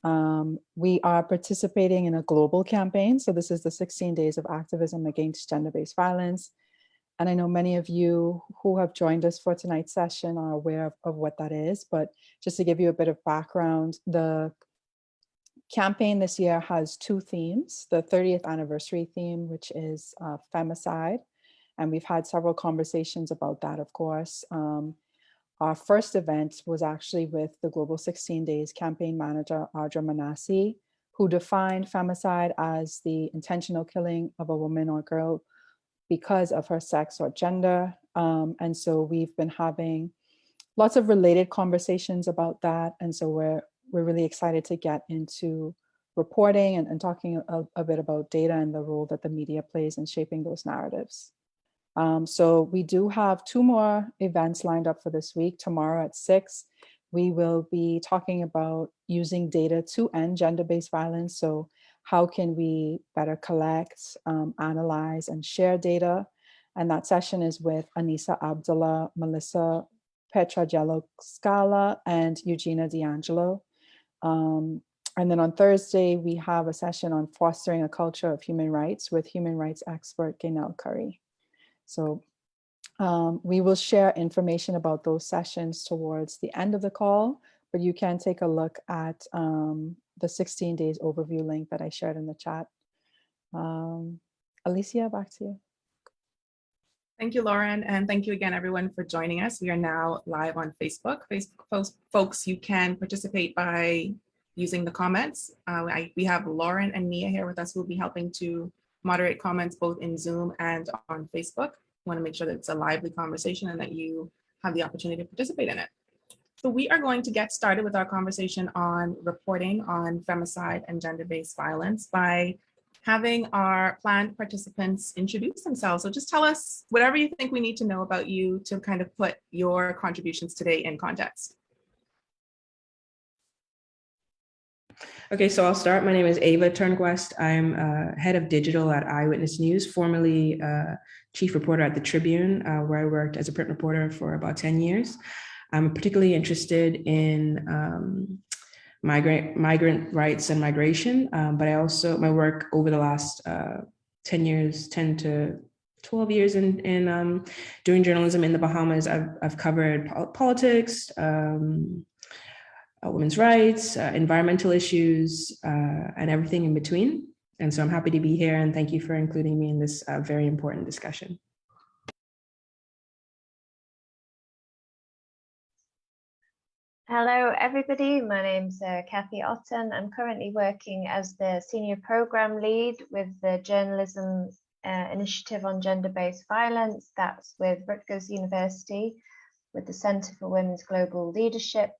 We are participating in a global campaign. So this is the 16 days of activism against gender-based violence. And I know many of you who have joined us for tonight's session are aware of what that is, but just to give you a bit of background, the campaign this year has two themes: the 30th anniversary theme, which is femicide. And we've had several conversations about that, of course. Our first event was actually with the Global 16 Days campaign manager, Audra Manassi, who defined femicide as the intentional killing of a woman or girl because of her sex or gender. And so we've been having lots of related conversations about that. And so we're really excited to get into reporting and talking a bit about data and the role that the media plays in shaping those narratives. So we do have two more events lined up for this week. Tomorrow at 6, we will be talking about using data to end gender-based violence. So how can we better collect, analyze, and share data? And that session is with Anissa Abdullah, Melissa Petragello-Scala, and Eugenia D'Angelo. And then on Thursday, we have a session on fostering a culture of human rights with human rights expert Gaynell Curry. So we will share information about those sessions towards the end of the call, but you can take a look at the 16 days overview link that I shared in the chat. Alicia, back to you. Thank you, Lauren, and thank you again, everyone, for joining us. We are now live on Facebook. Folks, you can participate by using the comments. We have Lauren and Nia here with us who will be helping to moderate comments both in Zoom and on Facebook. We want to make sure that it's a lively conversation and that you have the opportunity to participate in it. So we are going to get started with our conversation on reporting on femicide and gender-based violence by having our planned participants introduce themselves. So just tell us whatever you think we need to know about you to kind of put your contributions today in context. Okay, so I'll start. My name is Ava Turnquest. I'm head of digital at EyeWitness News, formerly chief reporter at the Tribune, where I worked as a print reporter for about 10 years. I'm particularly interested in migrant rights and migration, but I also, my work over the last 10 to 12 years in doing journalism in the Bahamas, I've covered politics, women's rights, environmental issues, and everything in between. And so I'm happy to be here, and thank you for including me in this very important discussion. Hello, everybody. My name's Cathy Otten. I'm currently working as the Senior Program Lead with the Journalism Initiative on Gender-Based Violence. That's with Rutgers University, with the Centre for Women's Global Leadership.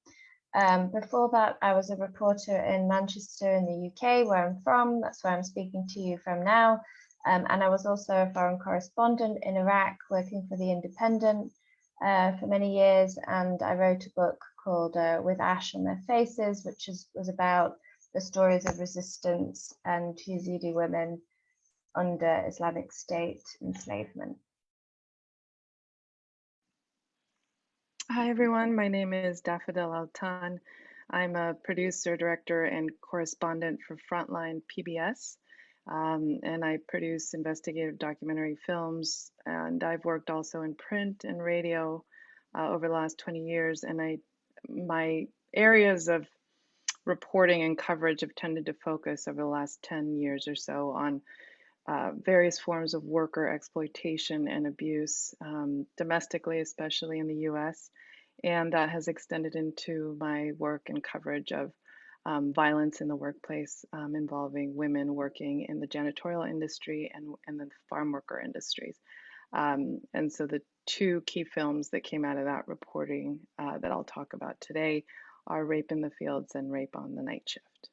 Before that, I was a reporter in Manchester in the UK, where I'm from. That's where I'm speaking to you from now. And I was also a foreign correspondent in Iraq, working for The Independent for many years. And I wrote a book called With Ash on Their Faces, which was about the stories of resistance and Yazidi women under Islamic State enslavement. Hi, everyone. My name is Daffodil Altan. I'm a producer, director, and correspondent for Frontline PBS. And I produce investigative documentary films. And I've worked also in print and radio over the last 20 years. And my areas of reporting and coverage have tended to focus over the last 10 years or so on various forms of worker exploitation and abuse, domestically, especially in the US. And that has extended into my work and coverage of violence in the workplace involving women working in the janitorial industry and the farm worker industries. And so the two key films that came out of that reporting that I'll talk about today are Rape in the Fields and Rape on the Night Shift.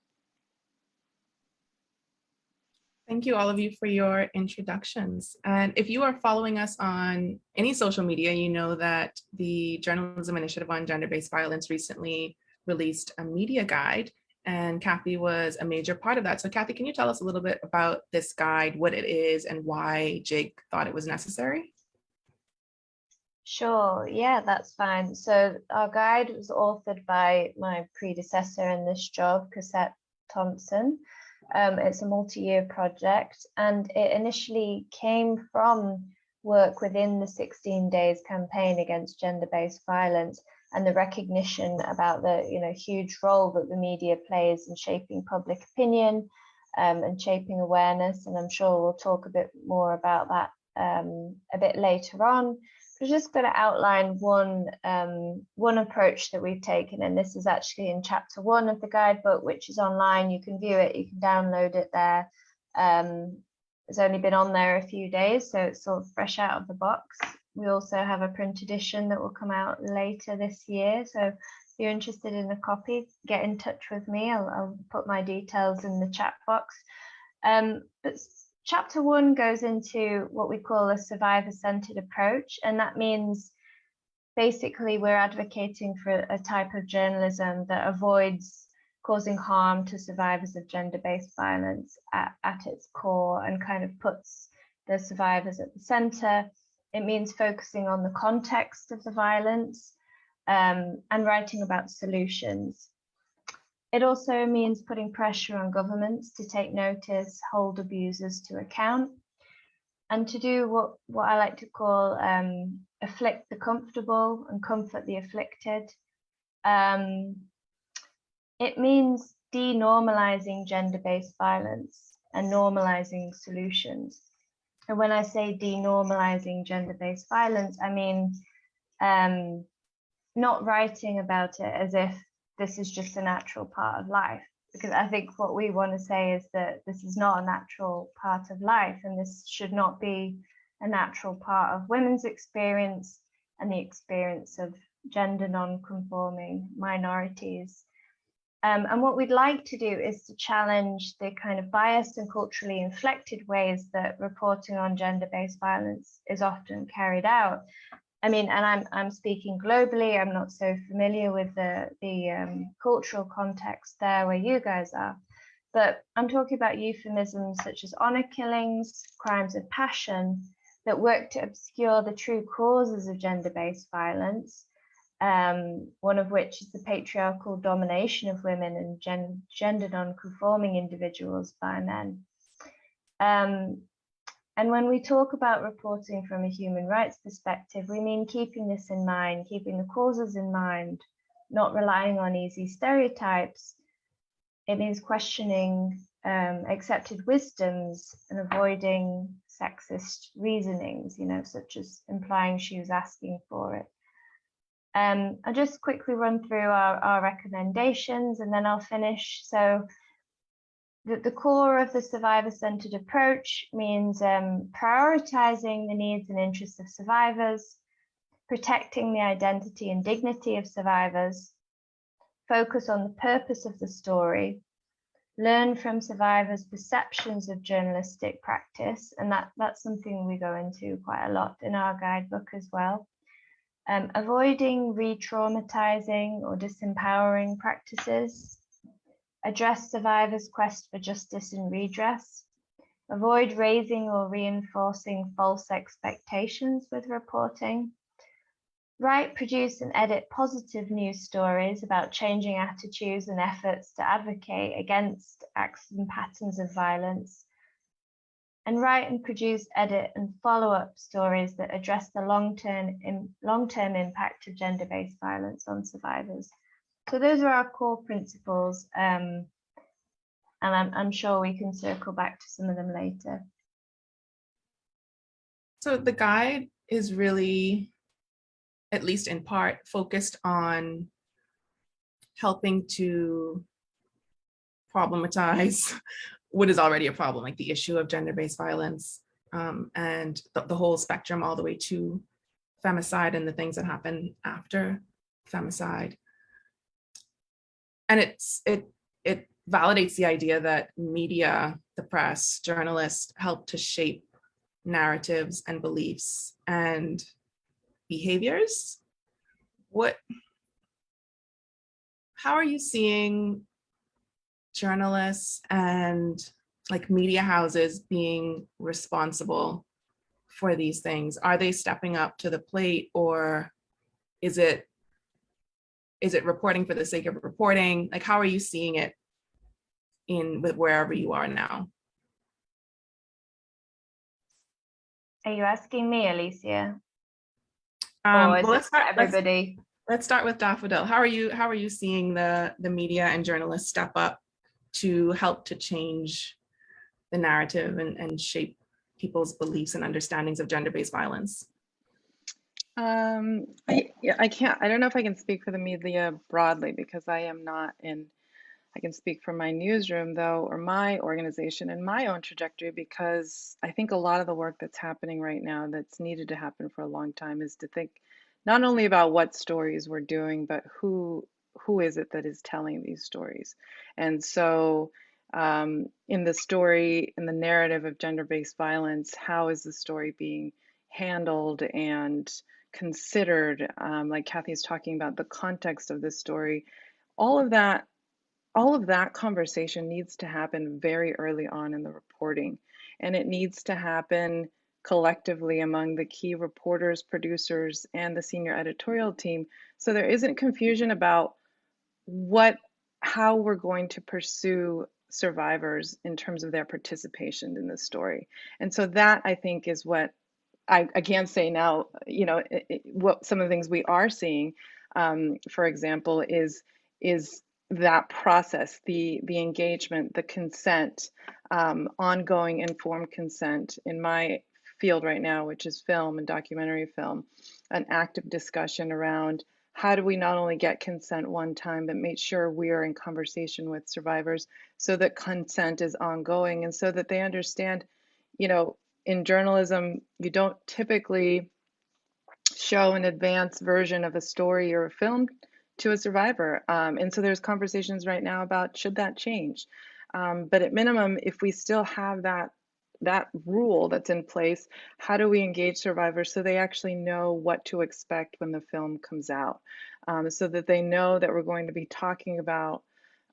Thank you, all of you, for your introductions. And if you are following us on any social media, you know that the Journalism Initiative on Gender-Based Violence recently released a media guide, and Cathy was a major part of that. So Cathy, can you tell us a little bit about this guide, what it is, and why JIG thought it was necessary? Sure, yeah, that's fine. So our guide was authored by my predecessor in this job, Cassette Thompson. It's a multi-year project, and it initially came from work within the 16 Days campaign against gender-based violence and the recognition about the huge role that the media plays in shaping public opinion and shaping awareness. And I'm sure we'll talk a bit more about that a bit later on. I'm just going to outline one approach that we've taken, and this is actually in chapter 1 of the guidebook, which is online. You can view it, you can download it there. It's only been on there a few days, so it's sort of fresh out of the box. We also have a print edition that will come out later this year. So if you're interested in a copy, get in touch with me. I'll put my details in the chat box. But Chapter 1 goes into what we call a survivor-centered approach, and that means basically we're advocating for a type of journalism that avoids causing harm to survivors of gender-based violence at its core and kind of puts the survivors at the center. It means focusing on the context of the violence and writing about solutions. It also means putting pressure on governments to take notice, hold abusers to account, and to do what I like to call afflict the comfortable and comfort the afflicted. It means denormalizing gender-based violence and normalizing solutions. And when I say denormalizing gender-based violence, I mean not writing about it as if this is just a natural part of life, because I think what we want to say is that this is not a natural part of life, and this should not be a natural part of women's experience and the experience of gender non-conforming minorities. And what we'd like to do is to challenge the kind of biased and culturally inflected ways that reporting on gender-based violence is often carried out. I mean, and I'm speaking globally. I'm not so familiar with the cultural context there where you guys are, but I'm talking about euphemisms such as honor killings, crimes of passion that work to obscure the true causes of gender-based violence, one of which is the patriarchal domination of women and gender non-conforming individuals by men. And when we talk about reporting from a human rights perspective, we mean keeping this in mind, keeping the causes in mind, not relying on easy stereotypes. It means questioning accepted wisdoms and avoiding sexist reasonings, such as implying she was asking for it. I'll just quickly run through our recommendations and then I'll finish. So the core of the survivor-centered approach means prioritizing the needs and interests of survivors, protecting the identity and dignity of survivors, focus on the purpose of the story, learn from survivors' perceptions of journalistic practice, and that's something we go into quite a lot in our guidebook as well. Avoiding re-traumatizing or disempowering practices, address survivors' quest for justice and redress, avoid raising or reinforcing false expectations with reporting, write, produce and edit positive news stories about changing attitudes and efforts to advocate against acts and patterns of violence, and write and produce, edit and follow up stories that address the long-term impact of gender-based violence on survivors. So those are our core principles, and I'm sure we can circle back to some of them later. So the guide is really, at least in part, focused on helping to problematize what is already a problem, like the issue of gender-based violence, and the whole spectrum all the way to femicide and the things that happen after femicide. And it validates the idea that media, the press, journalists help to shape narratives and beliefs and behaviors. How are you seeing journalists and like media houses being responsible for these things? Are they stepping up to the plate, or is it reporting for the sake of reporting? Like, how are you seeing it with wherever you are now? Are you asking me, Alicia? Or Well, is it everybody? Let's start with Daffodil. How are you seeing the media and journalists step up to help to change the narrative and shape people's beliefs and understandings of gender-based violence? I can't, I don't know if I can speak for the media broadly, because I am not in, I can speak for my newsroom though, or my organization and my own trajectory, because I think a lot of the work that's happening right now that's needed to happen for a long time is to think not only about what stories we're doing, but who is it that is telling these stories. And so in the story, in the narrative of gender-based violence, how is the story being handled and considered? Like Cathy is talking about the context of this story, all of that conversation needs to happen very early on in the reporting, and it needs to happen collectively among the key reporters, producers, and the senior editorial team, so there isn't confusion about how we're going to pursue survivors in terms of their participation in this story. And so that, I think, is what I can't say now, what some of the things we are seeing, for example, is that process, the engagement, the consent, ongoing informed consent in my field right now, which is film and documentary film, an active discussion around how do we not only get consent one time, but make sure we are in conversation with survivors so that consent is ongoing and so that they understand, in journalism, you don't typically show an advanced version of a story or a film to a survivor. And so there's conversations right now about should that change. But at minimum, if we still have that rule that's in place, how do we engage survivors so they actually know what to expect when the film comes out, so that they know that we're going to be talking about,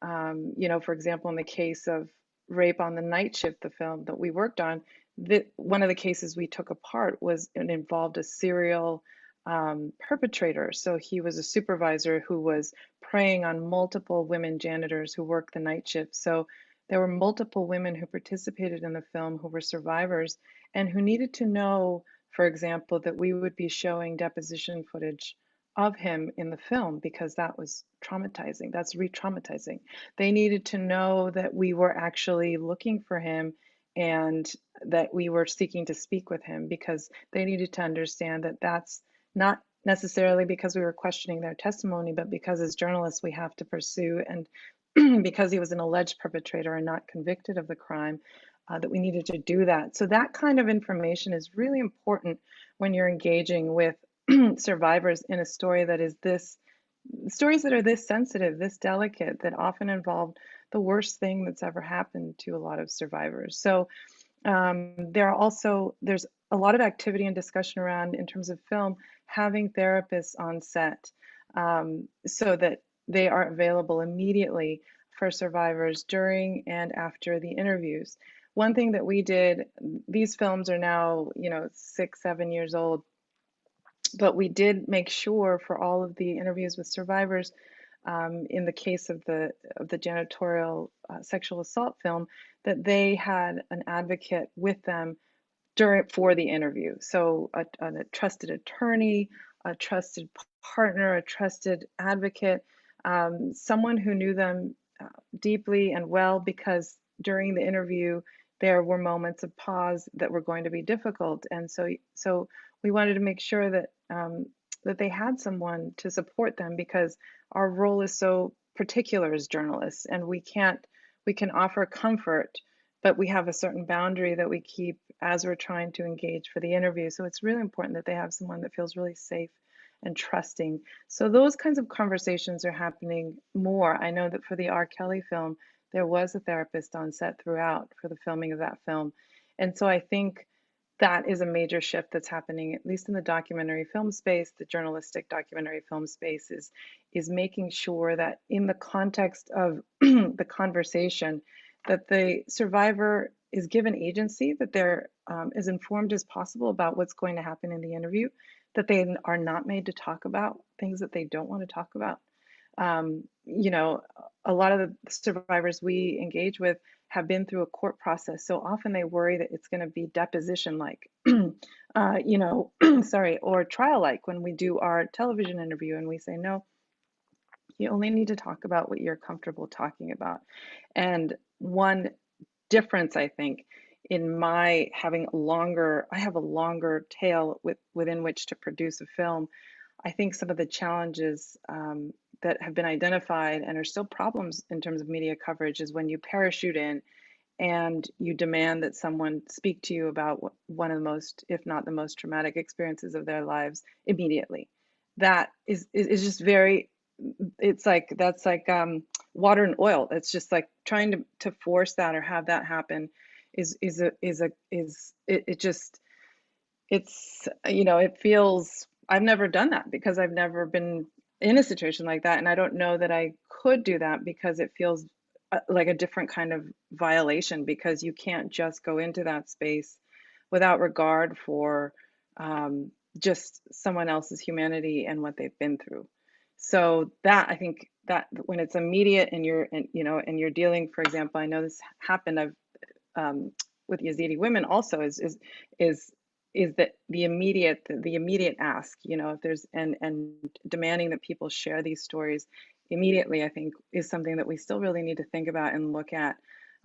for example, in the case of Rape on the Night Shift, the film that we worked on, one of the cases we took apart involved a serial perpetrator. So he was a supervisor who was preying on multiple women janitors who worked the night shift. So there were multiple women who participated in the film who were survivors and who needed to know, for example, that we would be showing deposition footage of him in the film because that was traumatizing. That's re-traumatizing. They needed to know that we were actually looking for him and that we were seeking to speak with him, because they needed to understand that that's not necessarily because we were questioning their testimony, but because as journalists we have to pursue, and because he was an alleged perpetrator and not convicted of the crime, that we needed to do that. So that kind of information is really important when you're engaging with survivors in a story that is stories that are this sensitive, this delicate, that often involve the worst thing that's ever happened to a lot of survivors. So there's a lot of activity and discussion around, in terms of film, having therapists on set, so that they are available immediately for survivors during and after the interviews. One thing that we did, these films are now, 6, 7 years old, but we did make sure for all of the interviews with survivors, in the case of the janitorial sexual assault film, that they had an advocate with them for the interview. So a trusted attorney, a trusted partner, a trusted advocate, someone who knew them deeply and well, because during the interview there were moments of pause that were going to be difficult, and so we wanted to make sure that that they had someone to support them, because our role is so particular as journalists, and we can offer comfort, but we have a certain boundary that we keep as we're trying to engage for the interview. So it's really important that they have someone that feels really safe and trusting. So those kinds of conversations are happening more. I know that for the R. Kelly film, there was a therapist on set throughout for the filming of that film. And so I think that is a major shift that's happening, at least in the documentary film space. The journalistic documentary film space is making sure that in the context of the conversation, that the survivor is given agency, that they're as informed as possible about what's going to happen in the interview, that they are not made to talk about things that they don't want to talk about. You know, a lot of the survivors we engage with have been through a court process, so often they worry that it's going to be deposition-like, you know, sorry, or trial-like when we do our television interview, and we say, no, you only need to talk about what you're comfortable talking about. And one difference, I think, in my having I have a longer tail within which to produce a film. I think some of the challenges that have been identified and are still problems in terms of media coverage is when you parachute in and you demand that someone speak to you about one of the most, if not the most traumatic experiences of their lives immediately. That is just very, it's like, that's like water and oil. It's just like trying to force that or have that happen it's, you know, it feels, I've never done that because I've never been in a situation like that. And I don't know that I could do that because it feels like a different kind of violation, because you can't just go into that space without regard for just someone else's humanity and what they've been through. So that, I think that when it's immediate and you're dealing, for example, I know this happened with Yazidi women also, is that the immediate ask, you know, if there's and demanding that people share these stories immediately, I think is something that we still really need to think about and look at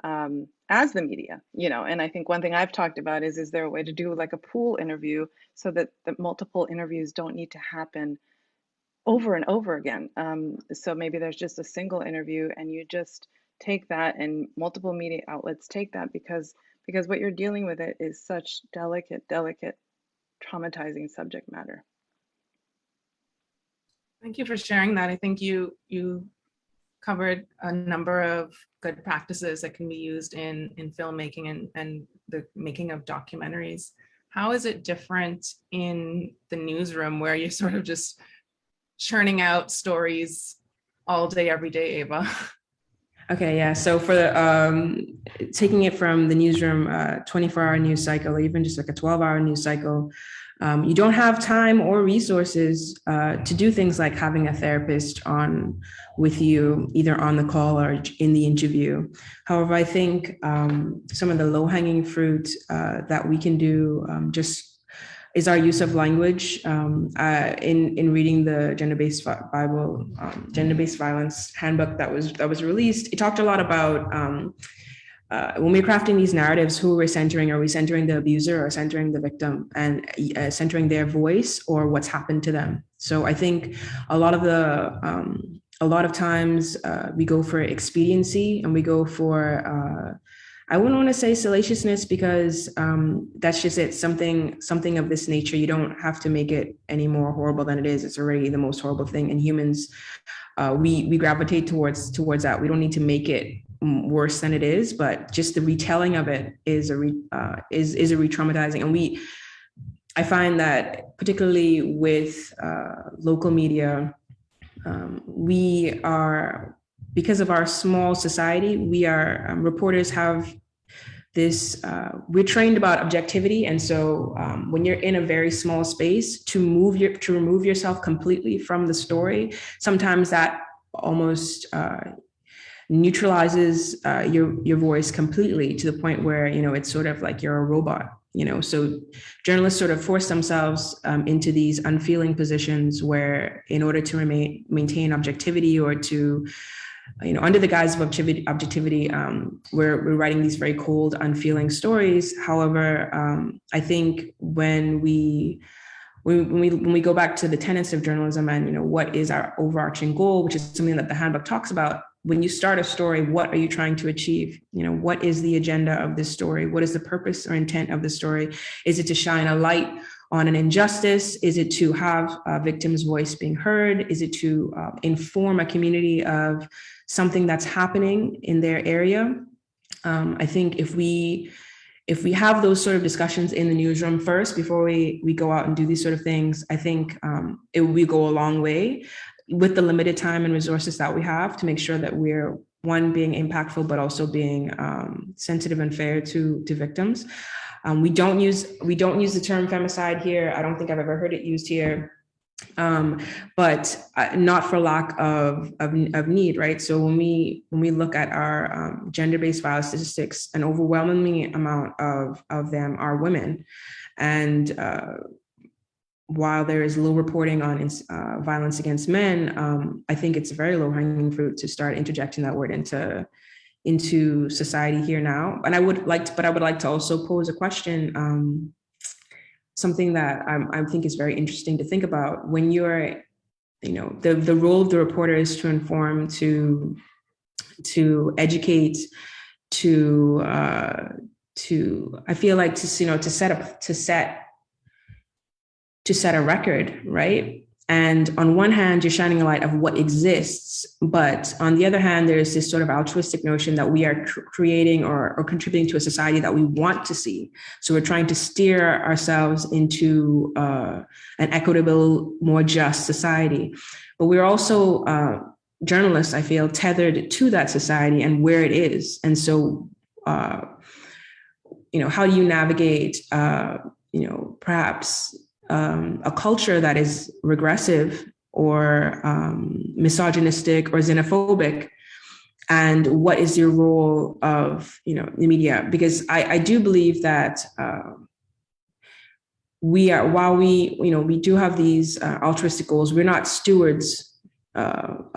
as the media, you know. And I think one thing I've talked about is there a way to do like a pool interview so that the multiple interviews don't need to happen over and over again. So maybe there's just a single interview and you just take that, and multiple media outlets take that, because what you're dealing with it is such delicate, traumatizing subject matter. Thank you for sharing that. I think you covered a number of good practices that can be used in filmmaking and the making of documentaries. How is it different in the newsroom, where you're sort of just churning out stories all day, every day, Ava? Okay, yeah. So for taking it from the newsroom, 24-hour news cycle, or even just like a 12-hour news cycle, you don't have time or resources to do things like having a therapist on with you, either on the call or in the interview. However, I think some of the low-hanging fruit that we can do just is our use of language. In reading the gender-based Bible, gender-based violence handbook that was released, it talked a lot about when we're crafting these narratives, who we're centering. Are we centering the abuser or centering the victim, and centering their voice or what's happened to them? So I think a lot of times we go for expediency, and we go for I wouldn't want to say salaciousness, because that's just it. Something of this nature. You don't have to make it any more horrible than it is. It's already the most horrible thing. And humans, we gravitate towards that. We don't need to make it worse than it is, but just the retelling of it is a re-traumatizing. And I find that particularly with local media, we are, because of our small society, we are reporters have this, we're trained about objectivity. And so when you're in a very small space, to remove yourself completely from the story, sometimes that almost neutralizes your voice completely, to the point where, you know, it's sort of like you're a robot, you know. So journalists sort of force themselves into these unfeeling positions where, in order to maintain objectivity, or to, you know, under the guise of objectivity, we're writing these very cold, unfeeling stories. However, I think when we go back to the tenets of journalism, and, you know, what is our overarching goal, which is something that the handbook talks about. When you start a story, what are you trying to achieve? You know, what is the agenda of this story? What is the purpose or intent of the story? Is it to shine a light on an injustice? Is it to have a victim's voice being heard? Is it to inform a community of something that's happening in their area? I think if we have those sort of discussions in the newsroom first, before we go out and do these sort of things, I think it will go a long way, with the limited time and resources that we have, to make sure that we're one, being impactful, but also being sensitive and fair to victims. We don't use the term femicide here. I don't think I've ever heard it used here, but not for lack of need, right? So when we look at our gender-based violence statistics, an overwhelming amount of them are women, and while there is low reporting on violence against men, I think it's a very low-hanging fruit to start interjecting that word into society here now. And I would like to also pose a question, something that I think is very interesting to think about. When you're, the role of the reporter is to inform, to educate, to I feel like to set a record, right? And on one hand, you're shining a light of what exists, but on the other hand, there's this sort of altruistic notion that we are creating or contributing to a society that we want to see. So we're trying to steer ourselves into an equitable, more just society. But we're also journalists, I feel, tethered to that society and where it is. And so, how do you navigate, perhaps a culture that is regressive or misogynistic or xenophobic, and what is your role of the media? Because I do believe that while we do have these altruistic goals, we're not stewards, or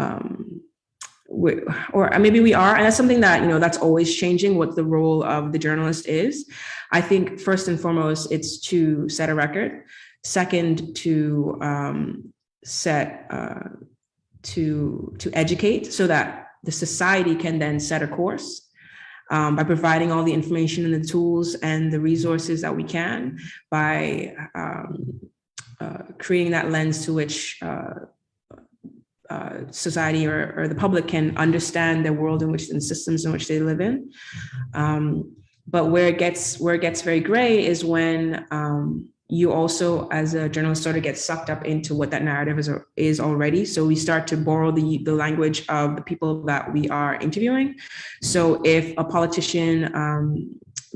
maybe we are, and that's something that that's always changing, what the role of the journalist is. I think first and foremost, it's to set a record. Second, to educate, so that the society can then set a course by providing all the information and the tools and the resources that we can, by creating that lens to which society or the public can understand the world in which, and systems in which they live in. But where it gets very gray is when you also, as a journalist, sort of get sucked up into what that narrative is already. So we start to borrow the language of the people that we are interviewing. So if a politician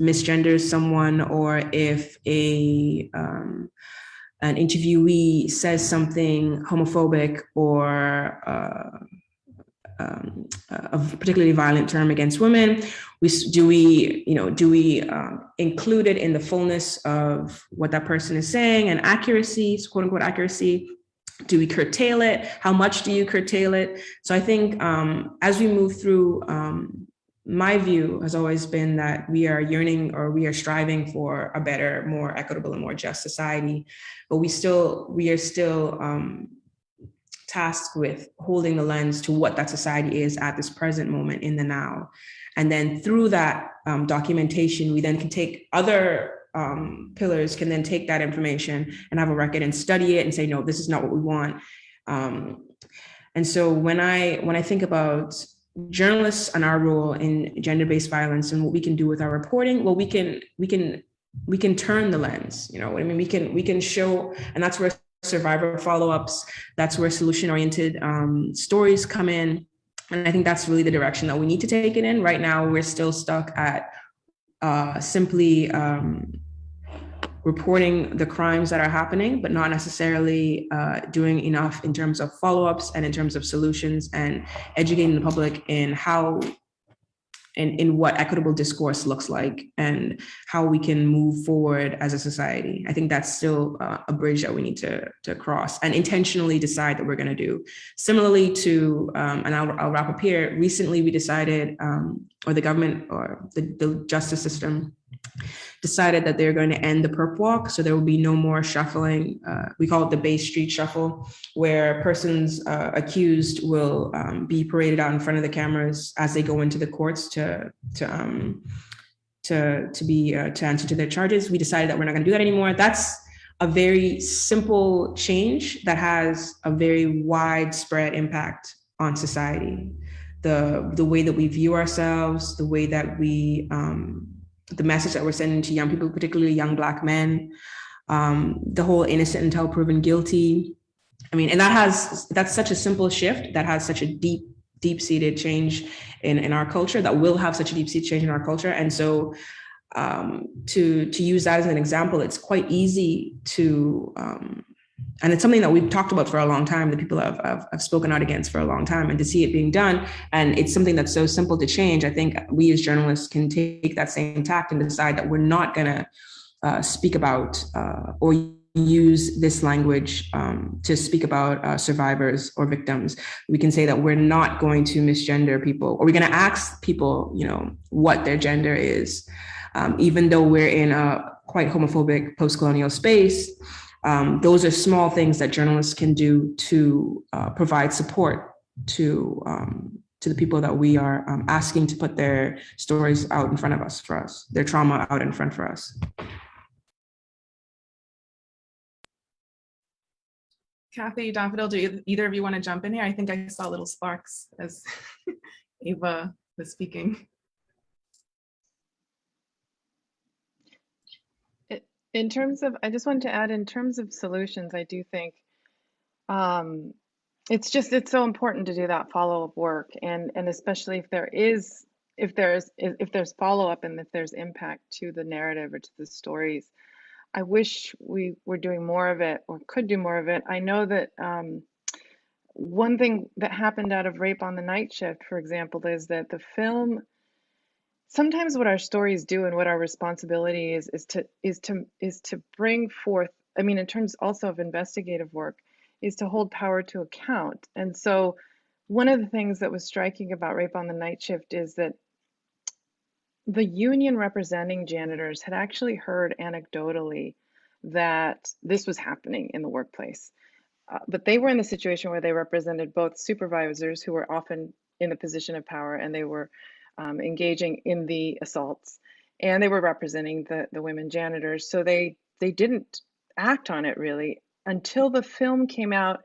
misgenders someone, or if an interviewee says something homophobic or a particularly violent term against women, do we include it in the fullness of what that person is saying and accuracy, quote unquote accuracy? Do we curtail it? How much do you curtail it? So I think as we move through, my view has always been that we are yearning, or we are striving for a better, more equitable and more just society, but we are still tasked with holding the lens to what that society is at this present moment in the now. And then through that documentation, we then can take other pillars, can then take that information and have a record and study it and say, no, this is not what we want. And so when I think about journalists and our role in gender-based violence and what we can do with our reporting, well, we can turn the lens, you know what I mean? We can show, and that's where survivor follow-ups, that's where solution-oriented stories come in. And I think that's really the direction that we need to take it in. Right now, we're still stuck at simply reporting the crimes that are happening, but not necessarily doing enough in terms of follow-ups and in terms of solutions and educating the public in how in what equitable discourse looks like and how we can move forward as a society. I think that's still a bridge that we need to cross and intentionally decide that we're going to do. Similarly to, and I'll wrap up here, recently we decided, or the government or the justice system decided that they're going to end the perp walk. So there will be no more shuffling. We call it the Bay Street Shuffle, where persons accused will be paraded out in front of the cameras as they go into the courts to answer to their charges. We decided that we're not going to do that anymore. That's a very simple change that has a very widespread impact on society. The way that we view ourselves, the way that we the message that we're sending to young people, particularly young Black men, the whole innocent until proven guilty. I mean, and that's such a simple shift that has such a deep deep-seated change in our culture, that will have such a deep-seated change in our culture. And so to use that as an example, it's quite easy to, and it's something that we've talked about for a long time, that people have spoken out against for a long time, and to see it being done, and it's something that's so simple to change. I think we as journalists can take that same tact and decide that we're not going to speak about or use this language to speak about survivors or victims. We can say that we're not going to misgender people, or we're going to ask people, you know, what their gender is. Even though we're in a quite homophobic post-colonial space, those are small things that journalists can do to provide support to the people that we are asking to put their stories out in front of us, for us, their trauma out in front for us. Cathy, Daffodil, do either of you want to jump in here? I think I saw little sparks as Ava was speaking. In terms of, I just wanted to add, in terms of solutions, I do think it's so important to do that follow-up work, and especially if there's follow-up and if there's impact to the narrative or to the stories. I wish we were doing more of it, or could do more of it. I know that one thing that happened out of Rape on the Night Shift, for example, is that the film, sometimes what our stories do and what our responsibility is to bring forth, I mean, in terms also of investigative work, is to hold power to account. And so one of the things that was striking about Rape on the Night Shift is that the union representing janitors had actually heard anecdotally that this was happening in the workplace. But they were in the situation where they represented both supervisors, who were often in a position of power, and they were engaging in the assaults, and they were representing the women janitors. So they didn't act on it really until the film came out,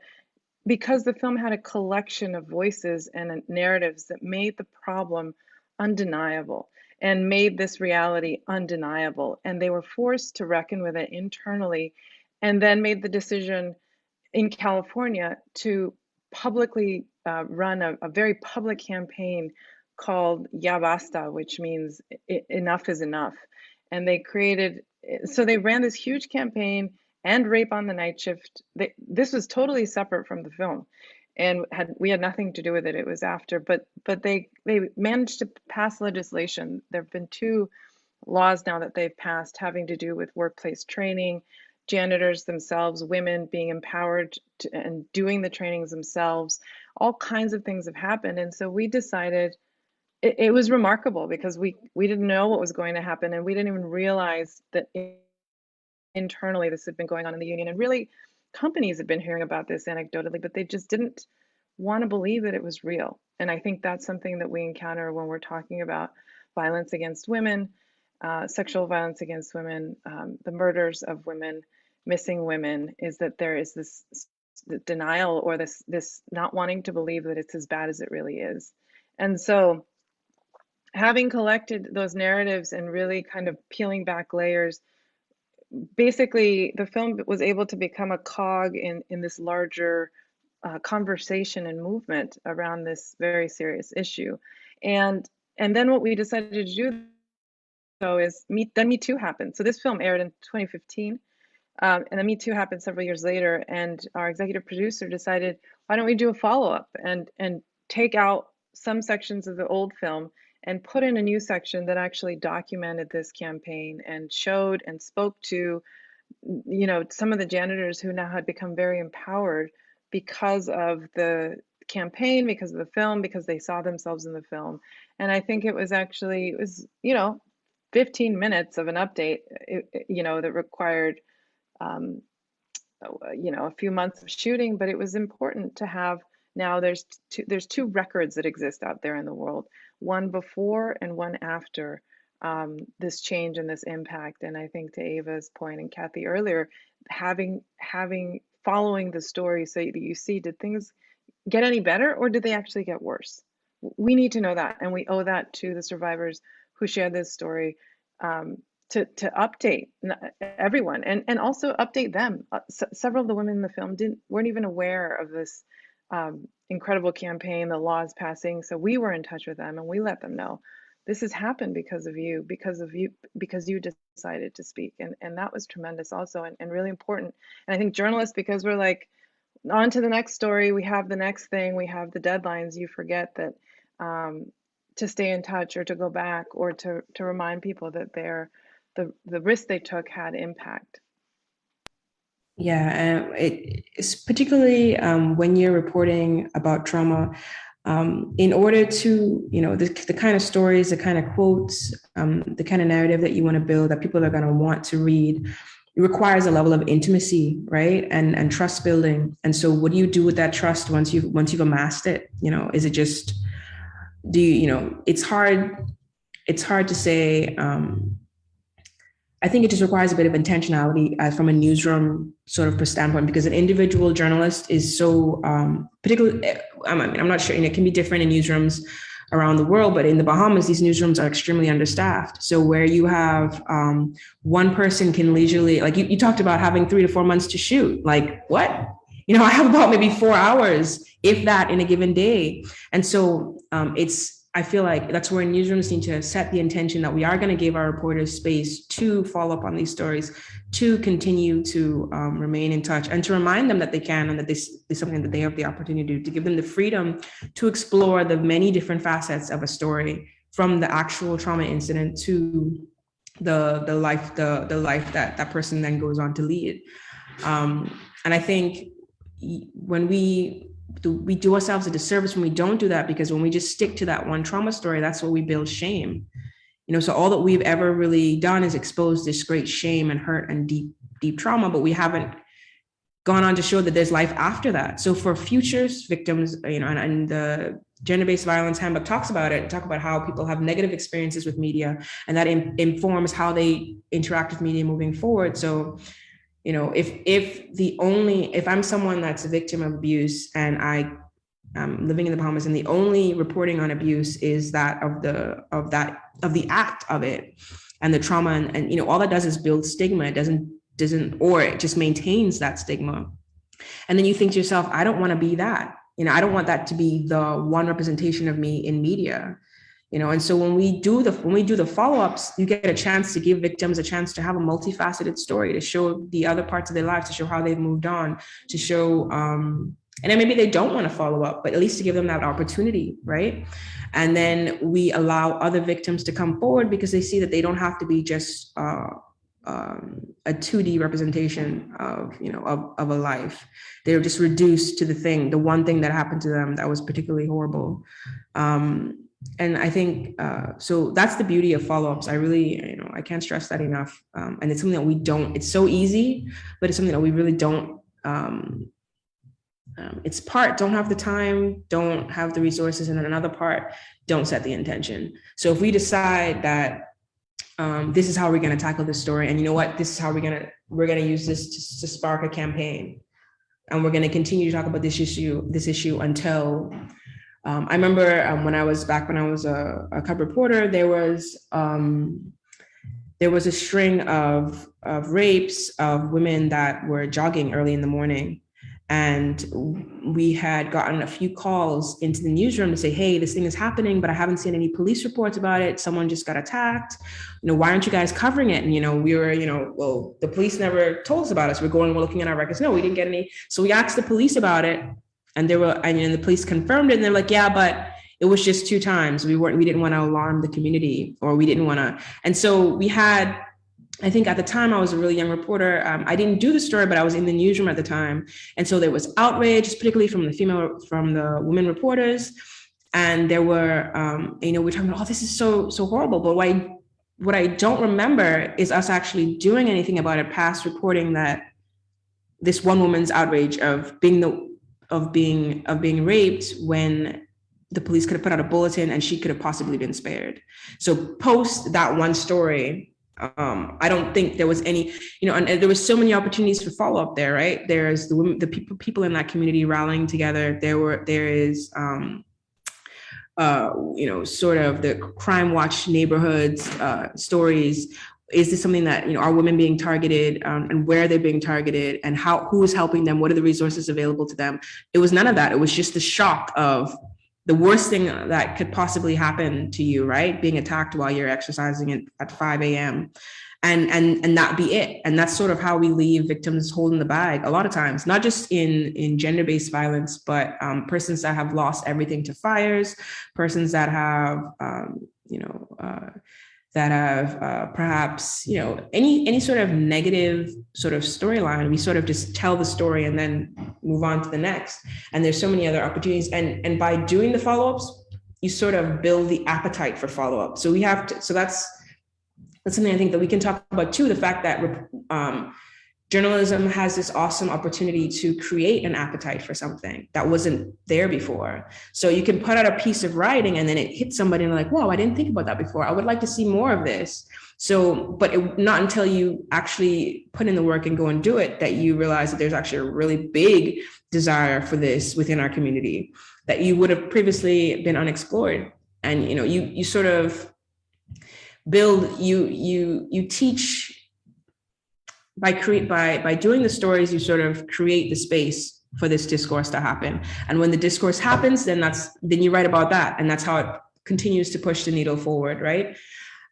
because the film had a collection of voices and narratives that made the problem undeniable and made this reality undeniable. And they were forced to reckon with it internally, and then made the decision in California to publicly run a very public campaign called Ya Basta, which means enough is enough. And they ran this huge campaign, and Rape on the Night Shift. This was totally separate from the film, and we had nothing to do with it. It was after, but they managed to pass legislation. There have been 2 laws now that they've passed having to do with workplace training, janitors themselves, women being empowered and doing the trainings themselves. All kinds of things have happened. And so we decided, it was remarkable, because we didn't know what was going to happen, and we didn't even realize that internally this had been going on in the union. And really, companies had been hearing about this anecdotally, but they just didn't want to believe that it was real. And I think that's something that we encounter when we're talking about violence against women, sexual violence against women, the murders of women, missing women, is that there is this denial, or this not wanting to believe that it's as bad as it really is. And so having collected those narratives and really kind of peeling back layers, basically the film was able to become a cog in this larger conversation and movement around this very serious issue. And then what we decided to do, though, is Me Too happened. So this film aired in 2015, and then Me Too happened several years later, and our executive producer decided, why don't we do a follow-up and take out some sections of the old film and put in a new section that actually documented this campaign and showed and spoke to, you know, some of the janitors who now had become very empowered because of the campaign, because of the film, because they saw themselves in the film. And I think it was, you know, 15 minutes of an update, you know, that required, you know, a few months of shooting, but it was important to have. Now there's 2 records that exist out there in the world, one before and one after this change and this impact. And I think, to Ava's point and Cathy earlier, following the story so that you see, did things get any better, or did they actually get worse? We need to know that, and we owe that to the survivors who shared this story, to update everyone, and also update them. Several of the women in the film weren't even aware of this incredible campaign, the laws passing. So we were in touch with them and we let them know this has happened because of you, because you decided to speak. And that was tremendous also, and really important. And I think journalists, because we're like, on to the next story, we have the next thing, we have the deadlines, you forget that to stay in touch or to go back or to remind people that the risk they took had impact. Yeah, it's particularly when you're reporting about trauma, in order to, the kind of stories, the kind of quotes, the kind of narrative that you want to build that people are going to want to read, it requires a level of intimacy, right? And trust building. And so what do you do with that trust once you've amassed it? Is it just, it's hard to say. I think it just requires a bit of intentionality from a newsroom sort of standpoint, because an individual journalist is so, particularly, I'm not sure, it can be different in newsrooms around the world, but in the Bahamas, these newsrooms are extremely understaffed. So where you have one person can leisurely, like you talked about having 3 to 4 months to shoot, like what? I have about maybe 4 hours, if that, in a given day. And so I feel like that's where newsrooms need to set the intention that we are going to give our reporters space to follow up on these stories, to continue to remain in touch, and to remind them that they can, and that this is something that they have the opportunity to give them the freedom to explore the many different facets of a story, from the actual trauma incident to the life that person then goes on to lead. And I think when we do ourselves a disservice when we don't do that, because when we just stick to that one trauma story, that's where we build shame. So all that we've ever really done is expose this great shame and hurt and deep trauma, but we haven't gone on to show that there's life after that. So for future victims, and the gender-based violence handbook talk about how people have negative experiences with media, and that informs how they interact with media moving forward. So if I'm someone that's a victim of abuse and I'm living in the Bahamas, and the only reporting on abuse is that of the act of it and the trauma, and all that does is build stigma. It doesn't, or it just maintains that stigma. And then you think to yourself, I don't want to be that. I don't want that to be the one representation of me in media. And so when we do the follow-ups, you get a chance to give victims a chance to have a multifaceted story, to show the other parts of their lives, to show how they've moved on, to show, and then maybe they don't want to follow up, but at least to give them that opportunity, right? And then we allow other victims to come forward, because they see that they don't have to be just a 2D representation of a life. They're just reduced to the one thing that happened to them that was particularly horrible. And I think, so that's the beauty of follow-ups. I really, I can't stress that enough. And it's something that it's so easy, but it's something that we really don't, it's part, don't have the time, don't have the resources, and then another part, don't set the intention. So if we decide that this is how we're going to tackle this story, and this is how we're going to use this to spark a campaign, and we're going to continue to talk about this issue until, I remember when I was a cub reporter, there was a string of rapes of women that were jogging early in the morning. And we had gotten a few calls into the newsroom to say, hey, this thing is happening, but I haven't seen any police reports about it. Someone just got attacked. Why aren't you guys covering it? And, we were, well, the police never told us about it. So we're looking at our records. No, we didn't get any. So we asked the police about it, and the police confirmed it. And they're like, yeah, but it was just 2 times. We didn't want to alarm the community, or we didn't want to. And so we had, I think at the time I was a really young reporter. I didn't do the story, but I was in the newsroom at the time. And so there was outrage, particularly from the women reporters. And there were, we're talking about, oh, this is so horrible. But what I don't remember is us actually doing anything about it past reporting that this one woman's outrage of being raped, when the police could have put out a bulletin and she could have possibly been spared. So post that one story, I don't think there was any, and there was so many opportunities for follow up there, right? There's the women, the people in that community rallying together. There is, sort of the Crime Watch neighborhoods stories. is this something that, are women being targeted, and where are they being targeted, and who is helping them? What are the resources available to them? It was none of that. It was just the shock of the worst thing that could possibly happen to you, right? Being attacked while you're exercising at 5 a.m. And that be it. And that's sort of how we leave victims holding the bag a lot of times, not just in gender-based violence, but persons that have lost everything to fires, persons that have, perhaps, any sort of negative sort of storyline. We sort of just tell the story and then move on to the next. And there's so many other opportunities. And by doing the follow-ups, you sort of build the appetite for follow-up. So we have to, so that's something I think that we can talk about too, the fact that journalism has this awesome opportunity to create an appetite for something that wasn't there before. So you can put out a piece of writing and then it hits somebody and they're like, whoa, I didn't think about that before. I would like to see more of this. So, but not until you actually put in the work and go and do it that you realize that there's actually a really big desire for this within our community that you would have previously been unexplored. And, you sort of build, you teach. By doing the stories, you sort of create the space for this discourse to happen. And when the discourse happens, then you write about that. And that's how it continues to push the needle forward, right?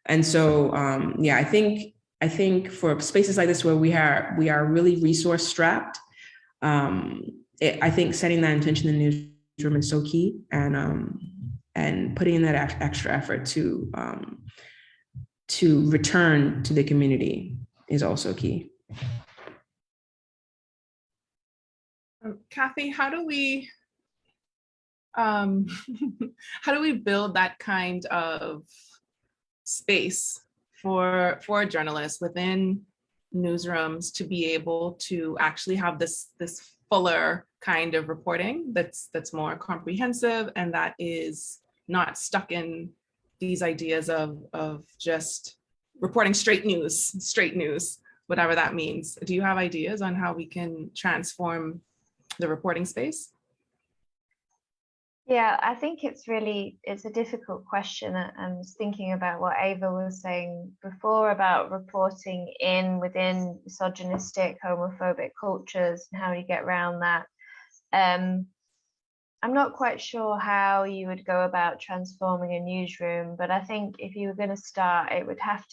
And so, I think for spaces like this where we are really resource strapped, I think setting that intention in the newsroom is so key, and putting in that extra effort to return to the community is also key. Cathy, how do we build that kind of space for journalists within newsrooms to be able to actually have this fuller kind of reporting that's more comprehensive and that is not stuck in these ideas of just reporting straight news, whatever that means? Do you have ideas on how we can transform the reporting space? Yeah, I think it's a difficult question. I was thinking about what Ava was saying before about reporting within misogynistic, homophobic cultures and how you get around that. I'm not quite sure how you would go about transforming a newsroom, but I think if you were going to start, you would have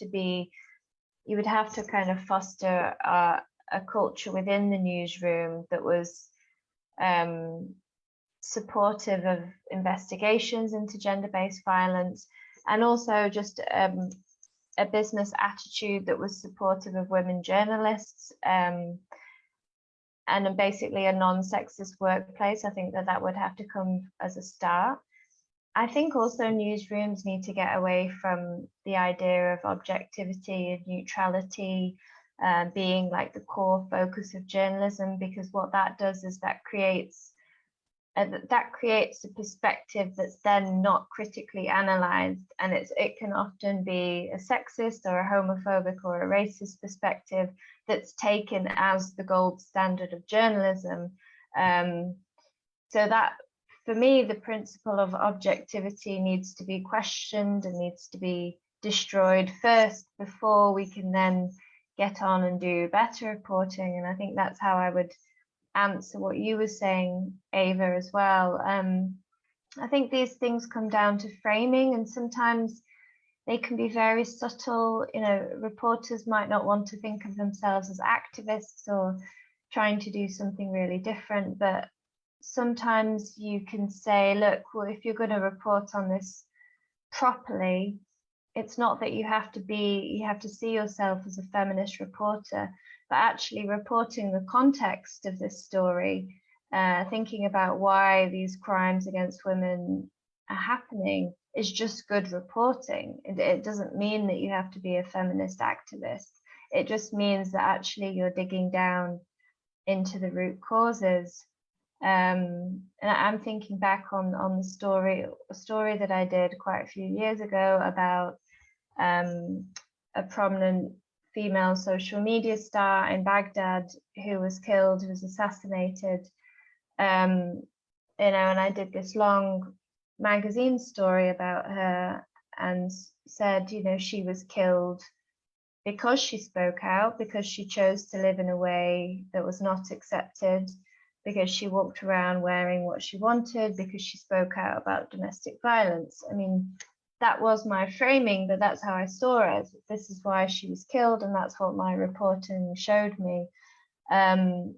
to kind of foster a culture within the newsroom that was supportive of investigations into gender-based violence, and also just a business attitude that was supportive of women journalists, and basically a non-sexist workplace. I think that would have to come as a start. I think also newsrooms need to get away from the idea of objectivity and neutrality being like the core focus of journalism, because what that does is that creates a perspective that's then not critically analyzed, and it can often be a sexist or a homophobic or a racist perspective that's taken as the gold standard of journalism. So that, for me, the principle of objectivity needs to be questioned and needs to be destroyed first before we can then get on and do better reporting. And I think that's how I would answer what you were saying, Ava, as well. I think these things come down to framing, and sometimes they can be very subtle. Reporters might not want to think of themselves as activists or trying to do something really different, but sometimes you can say, look, well, if you're going to report on this properly, it's not that you have to see yourself as a feminist reporter, but actually reporting the context of this story, thinking about why these crimes against women are happening is just good reporting. It doesn't mean that you have to be a feminist activist. It just means that actually you're digging down into the root causes. And I'm thinking back on a story that I did quite a few years ago about a prominent female social media star in Baghdad who was killed, who was assassinated. And I did this long magazine story about her and said, she was killed because she spoke out, because she chose to live in a way that was not accepted, because she walked around wearing what she wanted, because she spoke out about domestic violence. I mean, that was my framing, but that's how I saw it. This is why she was killed, and that's what my reporting showed me. And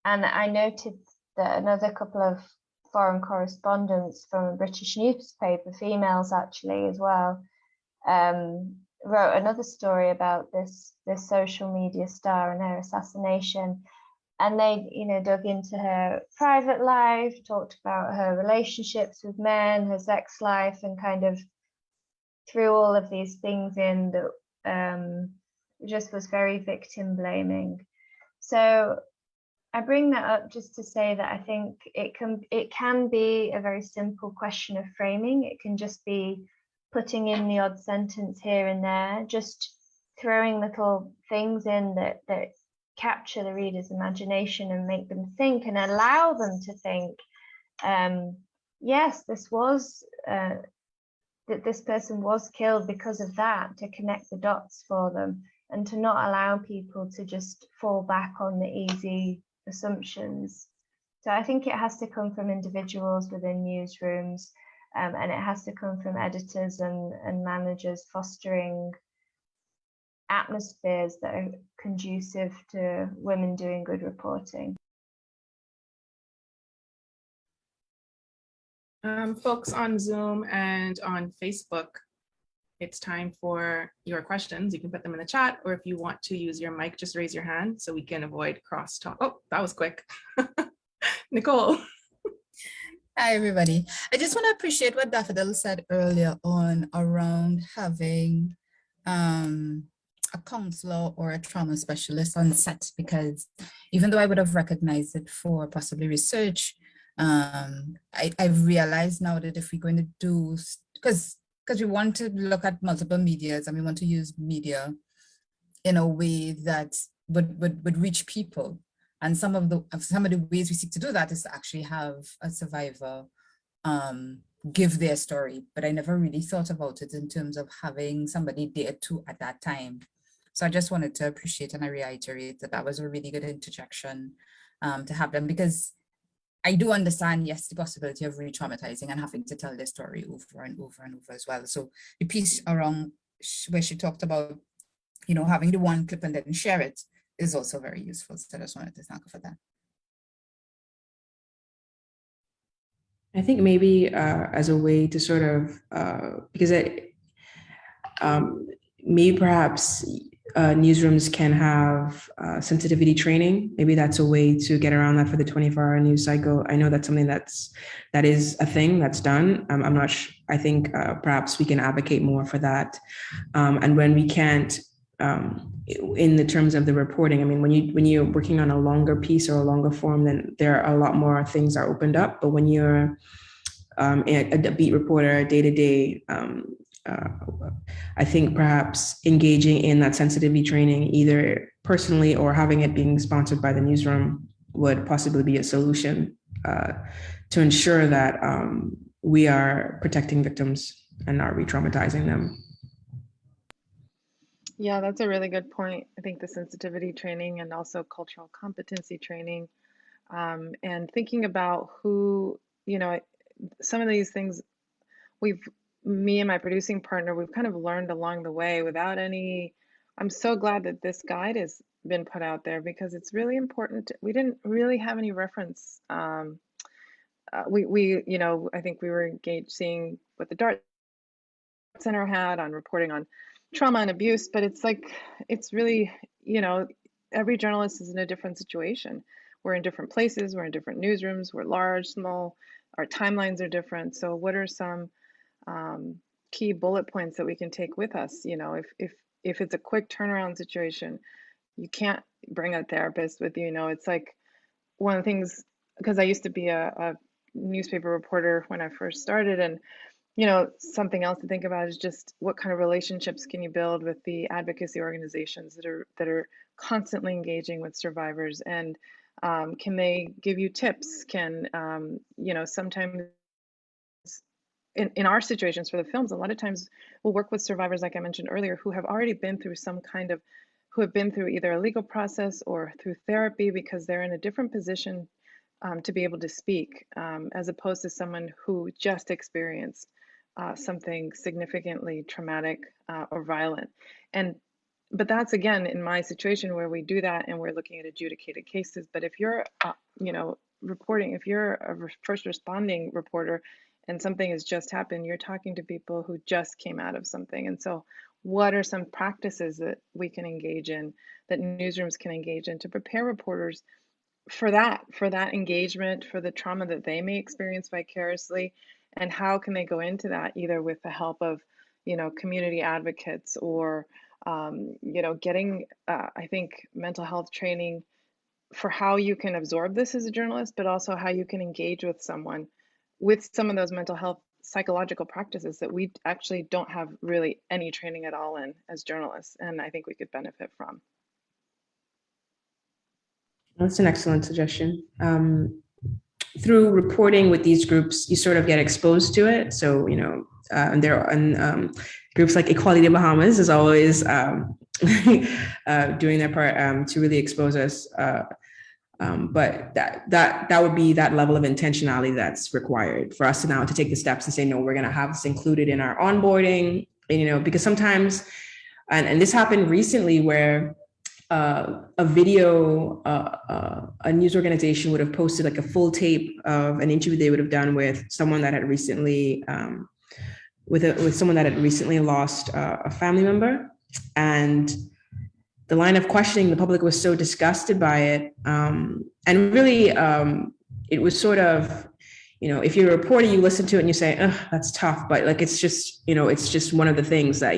I noted that another couple of foreign correspondents from a British newspaper, females actually as well, wrote another story about this social media star and her assassination. And they, dug into her private life, talked about her relationships with men, her sex life, and kind of threw all of these things in that just was very victim blaming. So I bring that up just to say that I think it can be a very simple question of framing. It can just be putting in the odd sentence here and there, just throwing little things in that capture the reader's imagination and make them think and allow them to think, yes, this was that this person was killed because of that, to connect the dots for them, and to not allow people to just fall back on the easy assumptions. So I think it has to come from individuals within newsrooms, and it has to come from editors and managers fostering atmospheres that are conducive to women doing good reporting. Folks on Zoom and on Facebook, it's time for your questions. You can put them in the chat, or if you want to use your mic, just raise your hand so we can avoid crosstalk. Oh, that was quick. Nicole. Hi, everybody. I just want to appreciate what Daffodil said earlier on around having a counselor or a trauma specialist on set, because even though I would have recognized it for possibly research, I've realized now that if we're going to do, because we want to look at multiple medias and we want to use media in a way that would reach people. And some of the ways we seek to do that is to actually have a survivor give their story. But I never really thought about it in terms of having somebody there too at that time. So I just wanted to appreciate and I reiterate that was a really good interjection to have them, because I do understand, yes, the possibility of re-traumatizing and having to tell their story over and over and over as well. So the piece around where she talked about, having the one clip and then share it is also very useful. So I just wanted to thank her for that. I think maybe as a way to sort of, because maybe perhaps newsrooms can have sensitivity training. Maybe that's a way to get around that for the 24-hour news cycle. I know that's something that is a thing that's done. I'm not sure. I think perhaps we can advocate more for that. And when we can't, in the terms of the reporting, I mean, when you're working on a longer piece or a longer form, then there are a lot more things are opened up. But when you're a beat reporter, day-to-day, I think perhaps engaging in that sensitivity training, either personally or having it being sponsored by the newsroom, would possibly be a solution to ensure that we are protecting victims and not re-traumatizing them. Yeah, that's a really good point. I think the sensitivity training and also cultural competency training, and thinking about who, some of these things me and my producing partner, we've kind of learned along the way without any. I'm so glad that this guide has been put out there, because it's really important. We didn't really have any reference. I think we were engaged seeing what the DART Center had on reporting on trauma and abuse, but it's really, every journalist is in a different situation. We're in different places, we're in different newsrooms, we're large, small, our timelines are different. So what are some key bullet points that we can take with us? If it's a quick turnaround situation, you can't bring a therapist with you. It's like one of the things, because I used to be a newspaper reporter when I first started, and something else to think about is just what kind of relationships can you build with the advocacy organizations that are constantly engaging with survivors, and can they give you tips? Can sometimes in our situations for the films, a lot of times we'll work with survivors, like I mentioned earlier, who have already been through who have been through either a legal process or through therapy, because they're in a different position to be able to speak, as opposed to someone who just experienced something significantly traumatic or violent. But that's, again, in my situation where we do that and we're looking at adjudicated cases. But if you're, reporting, if you're a first responding reporter and something has just happened, you're talking to people who just came out of something. And so what are some practices that we can engage in, that newsrooms can engage in to prepare reporters for that engagement, for the trauma that they may experience vicariously, and how can they go into that either with the help of, community advocates or, getting, I think, mental health training for how you can absorb this as a journalist, but also how you can engage with someone with some of those mental health psychological practices that we actually don't have really any training at all in as journalists, and I think we could benefit from. That's an excellent suggestion. Through reporting with these groups, you sort of get exposed to it. So, and there are groups like Equality in Bahamas is always doing their part to really expose us. But that would be that level of intentionality that's required for us to take the steps and say, no, we're going to have this included in our onboarding. And, because sometimes, and this happened recently where a video, a news organization would have posted like a full tape of an interview they would have done with someone that had recently, with someone that had recently lost a family member. And the line of questioning, the public was so disgusted by it. And really, it was sort of, if you're a reporter, you listen to it and you say, oh, that's tough. But like, it's just, it's just one of the things that,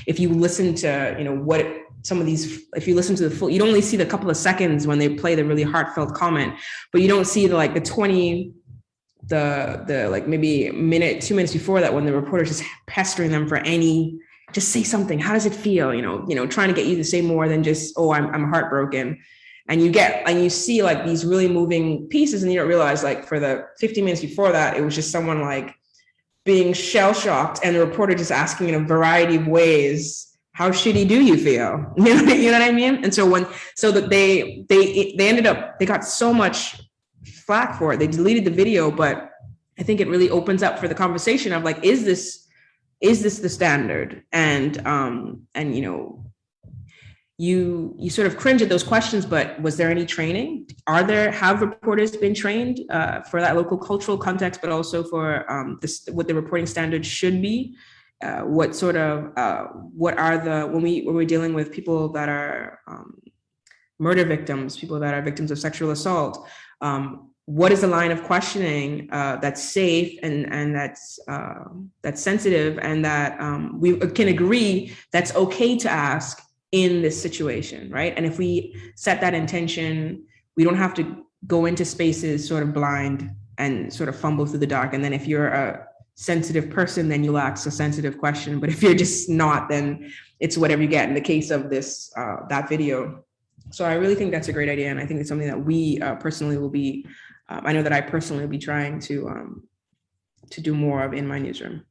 if you listen to, what some of these, if you listen to the full, you'd only see the couple of seconds when they play the really heartfelt comment, but you don't see the 20, the like maybe a minute, 2 minutes before that, when the reporter's just pestering them for just say something. How does it feel? Trying to get you to say more than just, oh, I'm heartbroken. And you see like these really moving pieces, and you don't realize like for the 50 minutes before that, it was just someone like being shell shocked and the reporter just asking in a variety of ways, how shitty do you feel? You know what I mean? And so they ended up, they got so much flack for it. They deleted the video, but I think it really opens up for the conversation of like, is this the standard? And you sort of cringe at those questions, but was there any training? Have reporters been trained for that local cultural context, but also for what the reporting standards should be? What are when we're dealing with people that are murder victims, people that are victims of sexual assault, what is the line of questioning that's safe and that's sensitive, and that we can agree that's okay to ask in this situation, right? And if we set that intention, we don't have to go into spaces sort of blind and sort of fumble through the dark. And then if you're a sensitive person, then you'll ask a sensitive question. But if you're just not, then it's whatever you get. In the case of this, that video. So I really think that's a great idea. And I think it's something that we personally will be, I know that I personally will be trying to do more of in my newsroom.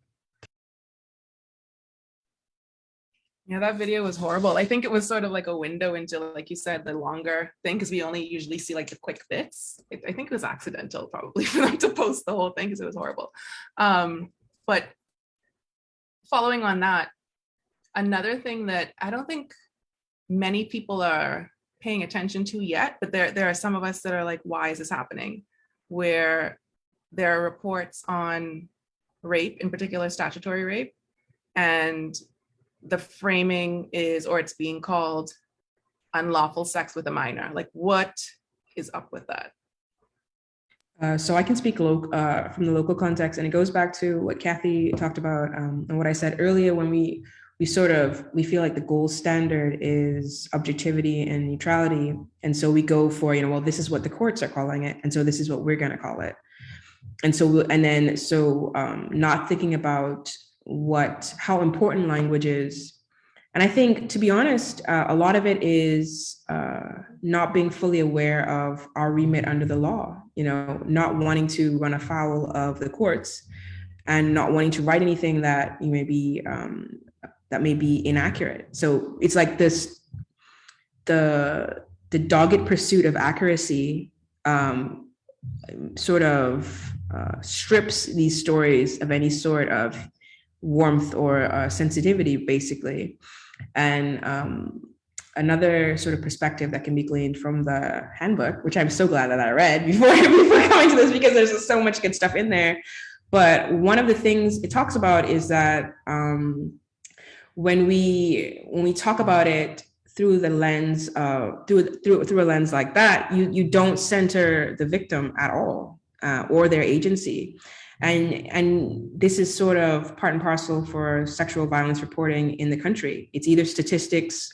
Yeah, that video was horrible. I think it was sort of like a window into, like you said, the longer thing, because we only usually see like the quick bits. I think it was accidental probably for them to post the whole thing because it was horrible. But following on that, another thing that I don't think many people are paying attention to yet, but there are some of us that are like, why is this happening? Where there are reports on rape, in particular statutory rape, and the framing is, or it's being called unlawful sex with a minor. Like, what is up with that? So I can speak from the local context, and it goes back to what Cathy talked about and what I said earlier, when we feel like the gold standard is objectivity and neutrality. And so we go for, well, this is what the courts are calling it, and so this is what we're going to call it. And so, not thinking about how important language is. And I think, to be honest, a lot of it is not being fully aware of our remit under the law, not wanting to run afoul of the courts, and not wanting to write anything that you may be that may be inaccurate. So it's like this, the dogged pursuit of accuracy sort of strips these stories of any sort of warmth or sensitivity, basically. And another sort of perspective that can be gleaned from the handbook, which I'm so glad that I read before coming to this, because there's just so much good stuff in there. But one of the things it talks about is that when we talk about it through the lens of through a lens like that, you don't center the victim at all or their agency. And this is sort of part and parcel for sexual violence reporting in the country. It's either statistics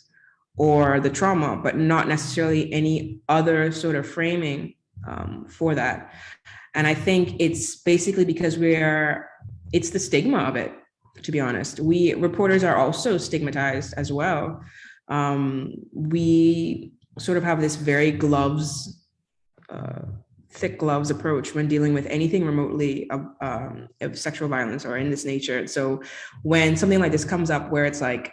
or the trauma, but not necessarily any other sort of framing for that. And I think it's basically because it's the stigma of it, to be honest. We reporters are also stigmatized as well. We sort of have this very thick gloves approach when dealing with anything remotely of sexual violence or in this nature. So when something like this comes up, where it's like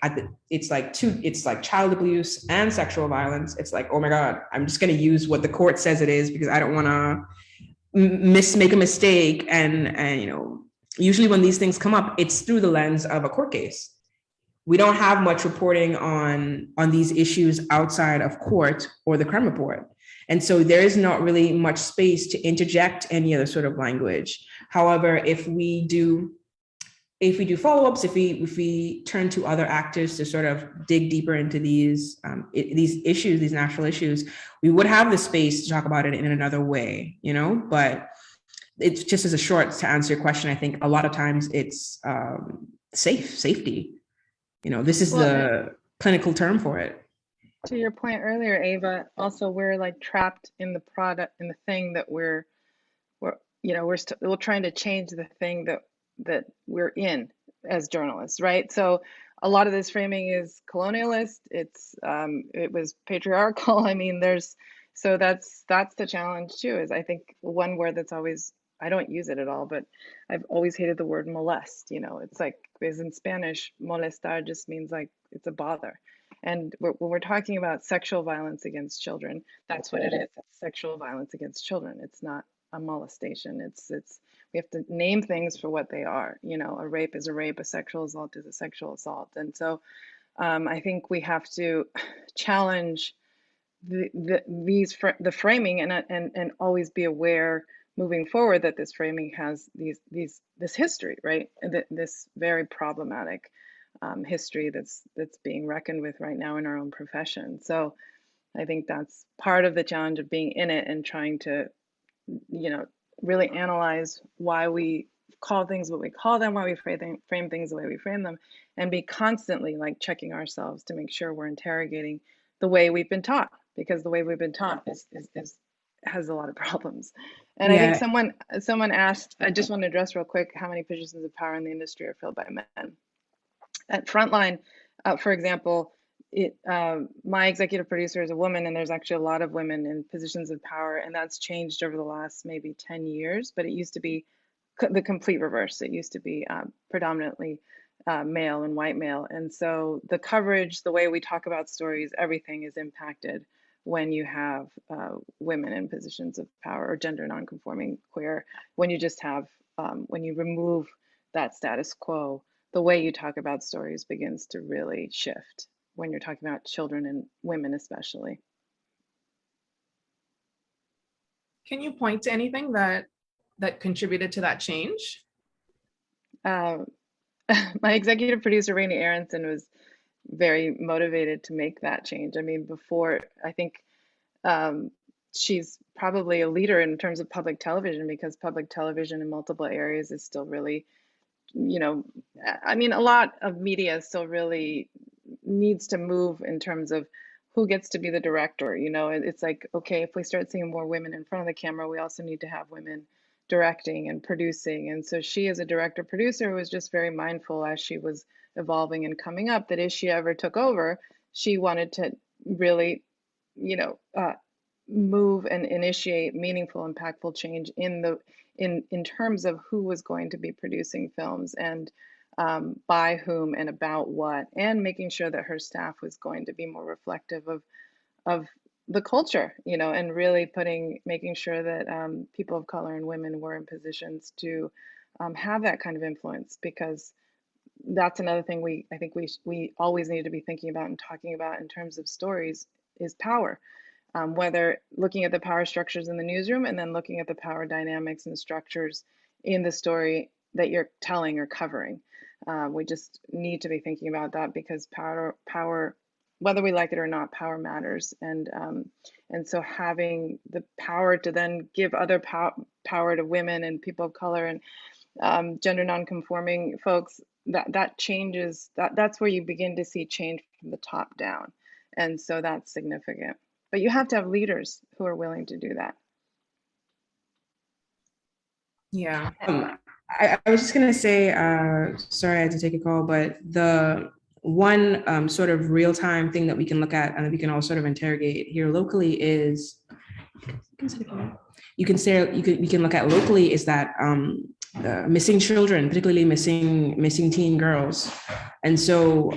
it's like child abuse and sexual violence, it's like, oh my God, I'm just going to use what the court says it is because I don't want to make a mistake. And you know, usually when these things come up, it's through the lens of a court case. We don't have much reporting on these issues outside of court or the crime report. And so there is not really much space to interject any other sort of language. However, if we do follow-ups, if we turn to other actors to sort of dig deeper into these issues, these natural issues, we would have the space to talk about it in another way, you know. But it's just as a short to answer your question, I think a lot of times it's safety. You know, this is the clinical term for it. To your point earlier, Ava, also we're like trapped in the product, in the thing that we're trying to change the thing that we're in as journalists, right? So a lot of this framing is colonialist. It was patriarchal. I mean, that's the challenge too. Is I think one word that's always, I don't use it at all, but I've always hated the word molest. You know, it's like, because in Spanish, molestar just means like it's a bother. And when we're talking about sexual violence against children, that's what it is. It's sexual violence against children. It's not a molestation. We have to name things for what they are. You know, a rape is a rape, a sexual assault is a sexual assault. And so I think we have to challenge the framing and always be aware moving forward that this framing has this history, right? This very problematic history that's being reckoned with right now in our own profession. So I think that's part of the challenge of being in it and trying to, you know, really analyze why we call things what we call them, why we frame things the way we frame them, and be constantly like checking ourselves to make sure we're interrogating the way we've been taught, because the way we've been taught has a lot of problems. And I think someone asked, I just want to address real quick, how many positions of power in the industry are filled by men? At Frontline, for example, my executive producer is a woman, and there's actually a lot of women in positions of power, and that's changed over the last maybe 10 years, but it used to be the complete reverse. It used to be predominantly male and white male. And so the coverage, the way we talk about stories, everything is impacted when you have women in positions of power, or gender nonconforming, queer, when you just have, when you remove that status quo, the way you talk about stories begins to really shift when you're talking about children and women especially. Can you point to anything that contributed to that change? My executive producer, Rainey Aronson, was very motivated to make that change. I mean, before, I think she's probably a leader in terms of public television, because public television in multiple areas is still really, you know, I mean, a lot of media still really needs to move in terms of who gets to be the director. You know, it's like, okay, if we start seeing more women in front of the camera, we also need to have women directing and producing. And so she, as a director producer, was just very mindful as she was evolving and coming up, that if she ever took over, she wanted to really, you know, move and initiate meaningful, impactful change in terms of who was going to be producing films and by whom and about what, and making sure that her staff was going to be more reflective of the culture, you know, and really making sure that people of color and women were in positions to have that kind of influence, because that's another thing I think we always need to be thinking about and talking about in terms of stories is power. Whether looking at the power structures in the newsroom and then looking at the power dynamics and structures in the story that you're telling or covering. We just need to be thinking about that, because power, whether we like it or not, power matters. And so having the power to then give other power to women and people of color and gender nonconforming folks, that changes, that's where you begin to see change from the top down. And so that's significant. But you have to have leaders who are willing to do that. Yeah. I was just going to say, sorry, I had to take a call, but the one sort of real-time thing that we can look at and that we can all sort of interrogate here locally is, we can look at locally is that missing children, particularly missing teen girls. And so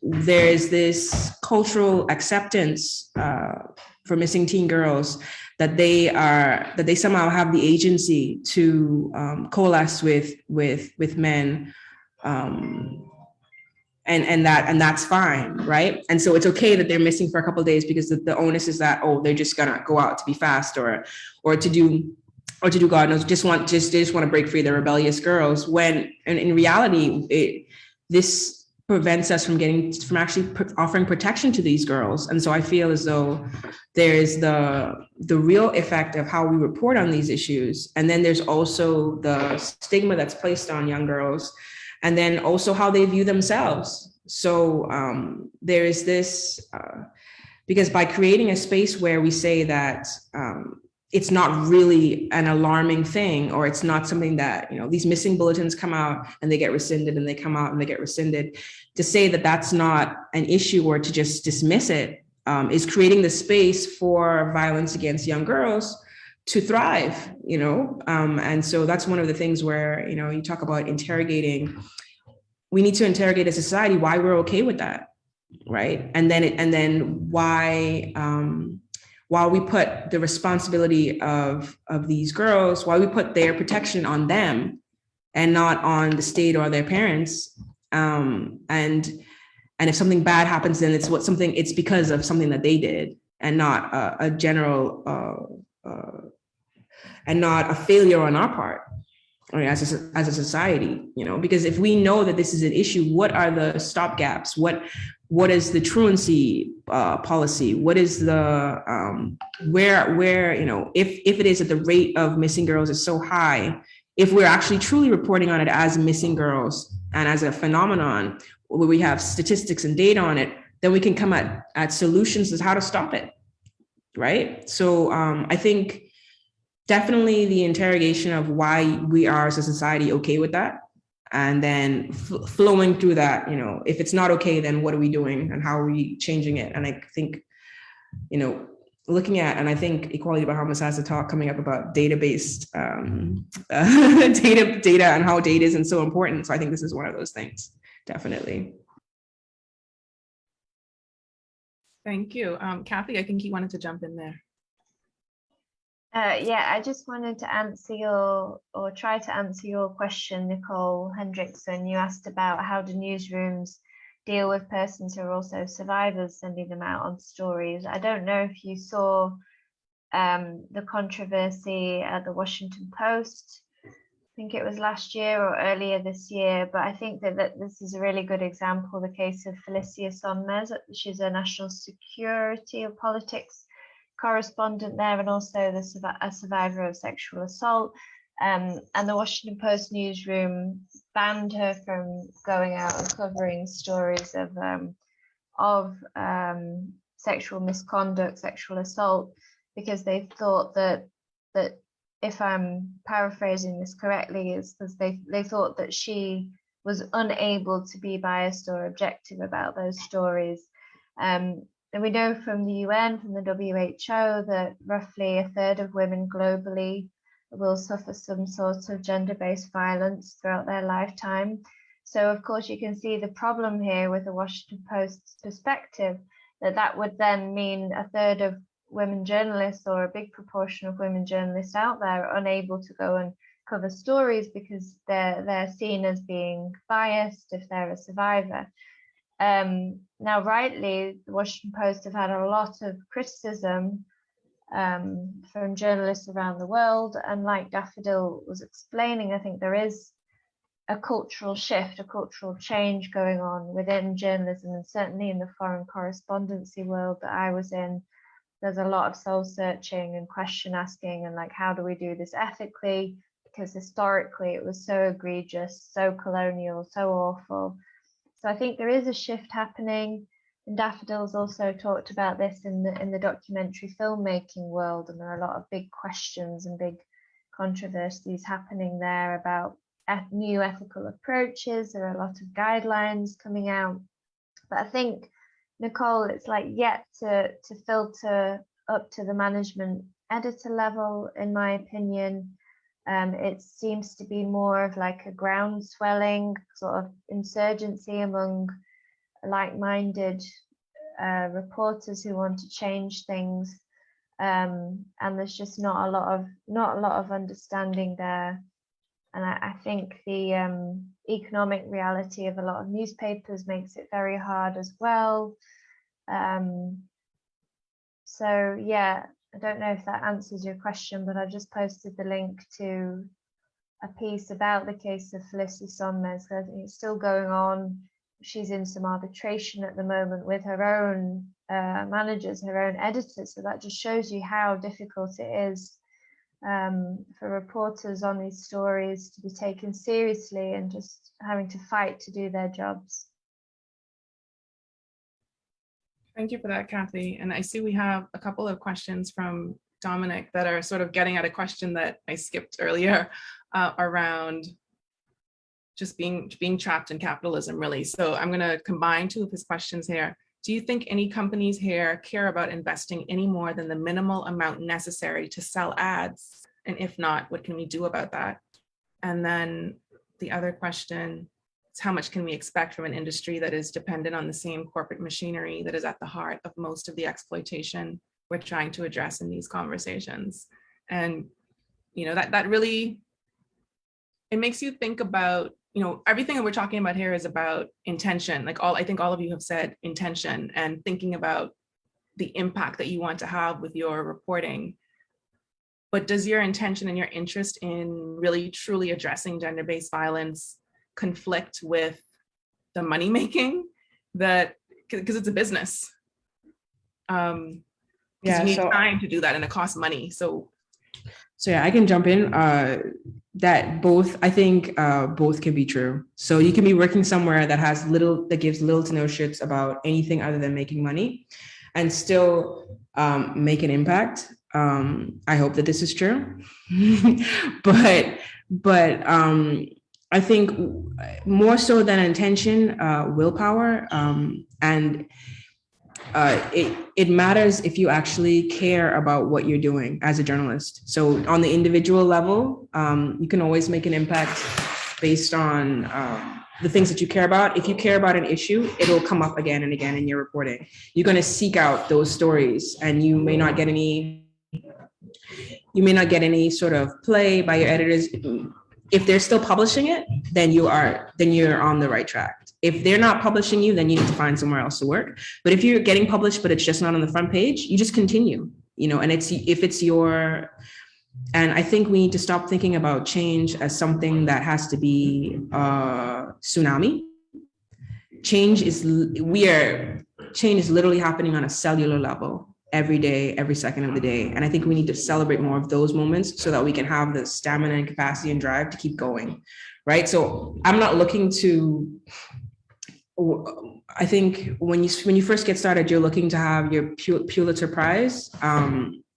there's this cultural acceptance for missing teen girls that they somehow have the agency to coalesce with men, and that's fine, right? And so it's okay that they're missing for a couple of days, because the onus is that, oh, they're just gonna go out to be fast or to do God knows, they just want to break free the rebellious girls, when in reality this prevents us from actually offering protection to these girls. And so I feel as though there's the real effect of how we report on these issues, and then there's also the stigma that's placed on young girls, and then also how they view themselves. So there is this, because by creating a space where we say that it's not really an alarming thing, or it's not something that, you know, these missing bulletins come out and they get rescinded and they come out and they get rescinded, to say that that's not an issue or to just dismiss it is creating the space for violence against young girls to thrive, you know? And so that's one of the things where, you know, you talk about interrogating, we need to interrogate as a society why we're okay with that, right? And then why we put the responsibility of these girls, why we put their protection on them and not on the state or their parents. And if something bad happens, then it's because of something that they did, and not a general and not a failure on our part, or as a society, you know, because if we know that this is an issue, what are the stopgaps? What is the truancy policy? What is the where you know, if it is that the rate of missing girls is so high, if we're actually truly reporting on it as missing girls and as a phenomenon where we have statistics and data on it, then we can come at solutions as how to stop it, right? So I think definitely the interrogation of why we are as a society okay with that, and then flowing through that, you know, if it's not okay, then what are we doing and how are we changing it? And I think, you know, looking at, and I think Equality Bahamas has a talk coming up about data-based data and how data isn't so important. So I think this is one of those things, definitely. Thank you. Cathy, I think you wanted to jump in there. Yeah, I just wanted to answer try to answer your question, Nicole Hendrickson. You asked about how do newsrooms deal with persons who are also survivors, sending them out on stories. I don't know if you saw the controversy at the Washington Post. I think it was last year or earlier this year, but I think that this is a really good example, the case of Felicia Sonmez. She's a national security or politics correspondent there, and also a survivor of sexual assault. And the Washington Post newsroom banned her from going out and covering stories of sexual misconduct, sexual assault, because they thought that if I'm paraphrasing this correctly, is because they thought that she was unable to be biased or objective about those stories. And we know from the UN, from the WHO, that roughly a third of women globally will suffer some sort of gender-based violence throughout their lifetime. So of course you can see the problem here with the Washington Post's perspective, that would then mean a third of women journalists, or a big proportion of women journalists out there, are unable to go and cover stories because they're seen as being biased if they're a survivor. Now, rightly, the Washington Post have had a lot of criticism from journalists around the world, and like Daffodil was explaining, I think there is a cultural shift, a cultural change going on within journalism, and certainly in the foreign correspondency world that I was in. There's a lot of soul searching and question asking, and like, how do we do this ethically? Because historically it was so egregious, so colonial, so awful. So I think there is a shift happening, and Daffodil's also talked about this in the documentary filmmaking world, and there are a lot of big questions and big controversies happening there about new ethical approaches. There are a lot of guidelines coming out, but I think, Nicole, it's like yet to filter up to the management editor level, in my opinion. It seems to be more of like a groundswelling sort of insurgency among like-minded reporters who want to change things, and there's just not a lot of understanding there. And I think the economic reality of a lot of newspapers makes it very hard as well. So yeah, I don't know if that answers your question, but I just posted the link to a piece about the case of Felicity Sonmez. I think it's still going on. She's in some arbitration at the moment with her own managers, her own editors. So that just shows you how difficult it is for reporters on these stories to be taken seriously and just having to fight to do their jobs. Thank you for that, Cathy. And I see we have a couple of questions from Dominic that are sort of getting at a question that I skipped earlier around just being trapped in capitalism, really. So I'm going to combine two of his questions here. Do you think any companies here care about investing any more than the minimal amount necessary to sell ads? And if not, what can we do about that? And then the other question is, how much can we expect from an industry that is dependent on the same corporate machinery that is at the heart of most of the exploitation we're trying to address in these conversations? And, you know, that really, it makes you think about, you know, everything that we're talking about here is about intention. Like I think all of you have said intention, and thinking about the impact that you want to have with your reporting. But does your intention and your interest in really truly addressing gender-based violence conflict with the money making that, because it's a business? Yeah, you need time to do that, and it costs money. So yeah, I can jump in. That both, I think both can be true. So you can be working somewhere that has that gives little to no shits about anything other than making money, and still make an impact. I hope that this is true, but I think more so than intention, willpower, and it matters if you actually care about what you're doing as a journalist. So on the individual level, you can always make an impact based on the things that you care about. If you care about an issue, it'll come up again and again in your reporting. You're going to seek out those stories, and you may not get any sort of play by your editors. If they're still publishing it, then you're on the right track. If they're not publishing you, then you need to find somewhere else to work. But if you're getting published, but it's just not on the front page, you just continue, you know, and and I think we need to stop thinking about change as something that has to be a tsunami. Change is literally happening on a cellular level every day, every second of the day. And I think we need to celebrate more of those moments so that we can have the stamina and capacity and drive to keep going, right? So I'm not looking to, I think when you first get started, you're looking to have your Pulitzer Prize.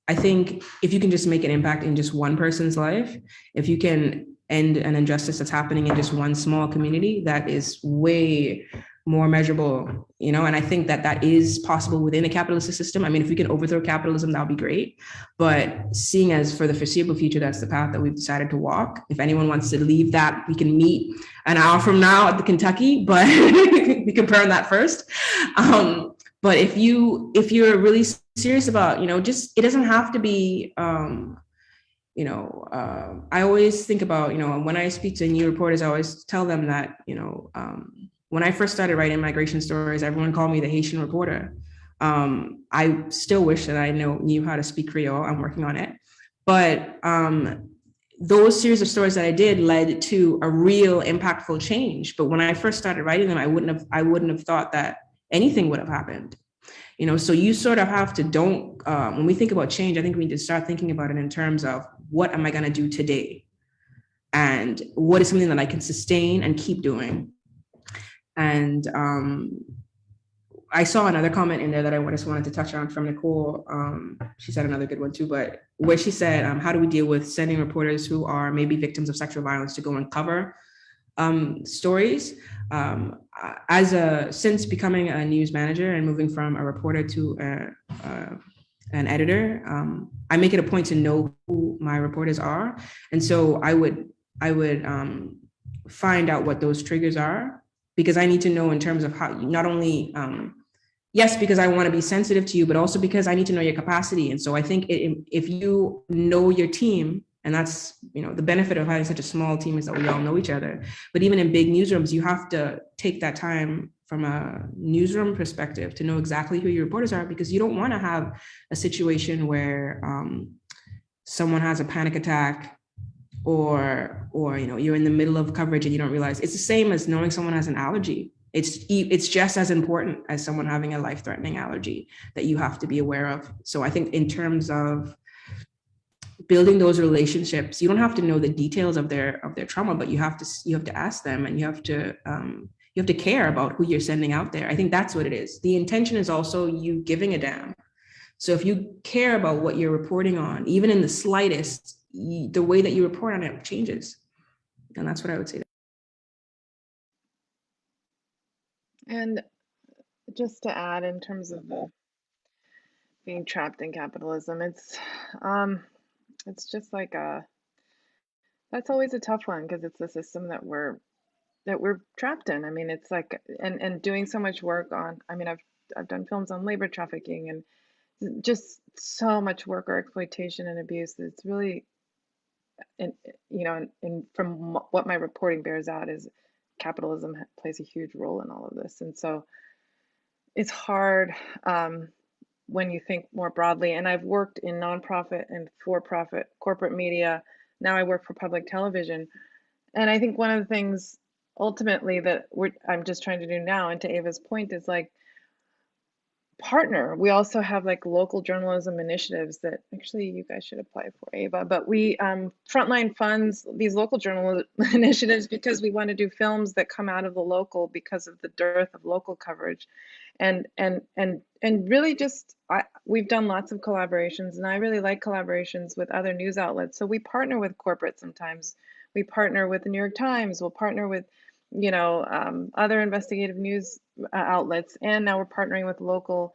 I think if you can just make an impact in just one person's life, if you can end an injustice that's happening in just one small community, that is way more measurable, you know, and I think that that is possible within a capitalist system. I mean, if we can overthrow capitalism, that would be great. But seeing as for the foreseeable future, that's the path that we've decided to walk. If anyone wants to leave that, we can meet an hour from now at the Kentucky, but we can burn that first. But if you're really serious about, you know, just, it doesn't have to be, you know, I always think about, you know, when I speak to new reporters, I always tell them that, you know, when I first started writing migration stories, everyone called me the Haitian reporter. I still wish that I knew how to speak Creole. I'm working on it. But those series of stories that I did led to a real impactful change. But when I first started writing them, I wouldn't have thought that anything would have happened. You know, so you sort of have to when we think about change, I think we need to start thinking about it in terms of what am I going to do today? And what is something that I can sustain and keep doing? And I saw another comment in there that I just wanted to touch on from Nicole. She said another good one too, but where she said, how do we deal with sending reporters who are maybe victims of sexual violence to go and cover stories? Since becoming a news manager and moving from a reporter to an editor, I make it a point to know who my reporters are. And so I would find out what those triggers are, because I need to know in terms of how, not only, yes, because I want to be sensitive to you, but also because I need to know your capacity. And so I think if you know your team, and that's, you know, the benefit of having such a small team is that we all know each other. But even in big newsrooms, you have to take that time from a newsroom perspective to know exactly who your reporters are, because you don't want to have a situation where someone has a panic attack or you know, you're in the middle of coverage and you don't realize. It's the same as knowing someone has an allergy. It's just as important as someone having a life-threatening allergy that you have to be aware of. So I think in terms of building those relationships, you don't have to know the details of their trauma, but you have to ask them, and you have to care about who you're sending out there. I think that's what it is. The intention is also you giving a damn. So if you care about what you're reporting on, even in the slightest, the way that you report on it changes. And that's what I would say. And just to add, in terms of being trapped in capitalism, it's just like that's always a tough one, because it's the system that we're trapped in. I mean, it's like, and doing so much work on, I mean, I've done films on labor trafficking and just so much worker exploitation and abuse. It's really, and you know, and from what my reporting bears out is capitalism plays a huge role in all of this. And so it's hard when you think more broadly. And I've worked in nonprofit and for-profit corporate media. Now I work for public television. And I think one of the things ultimately that I'm just trying to do now, and to Ava's point, is like partner. We also have like local journalism initiatives that actually you guys should apply for, Ava. But we Frontline funds these local journalism initiatives because we want to do films that come out of the local because of the dearth of local coverage. And really just we've done lots of collaborations, and I really like collaborations with other news outlets. So we partner with corporate sometimes. We partner with the New York Times. We'll partner with, you know, other investigative news outlets, and now we're partnering with local.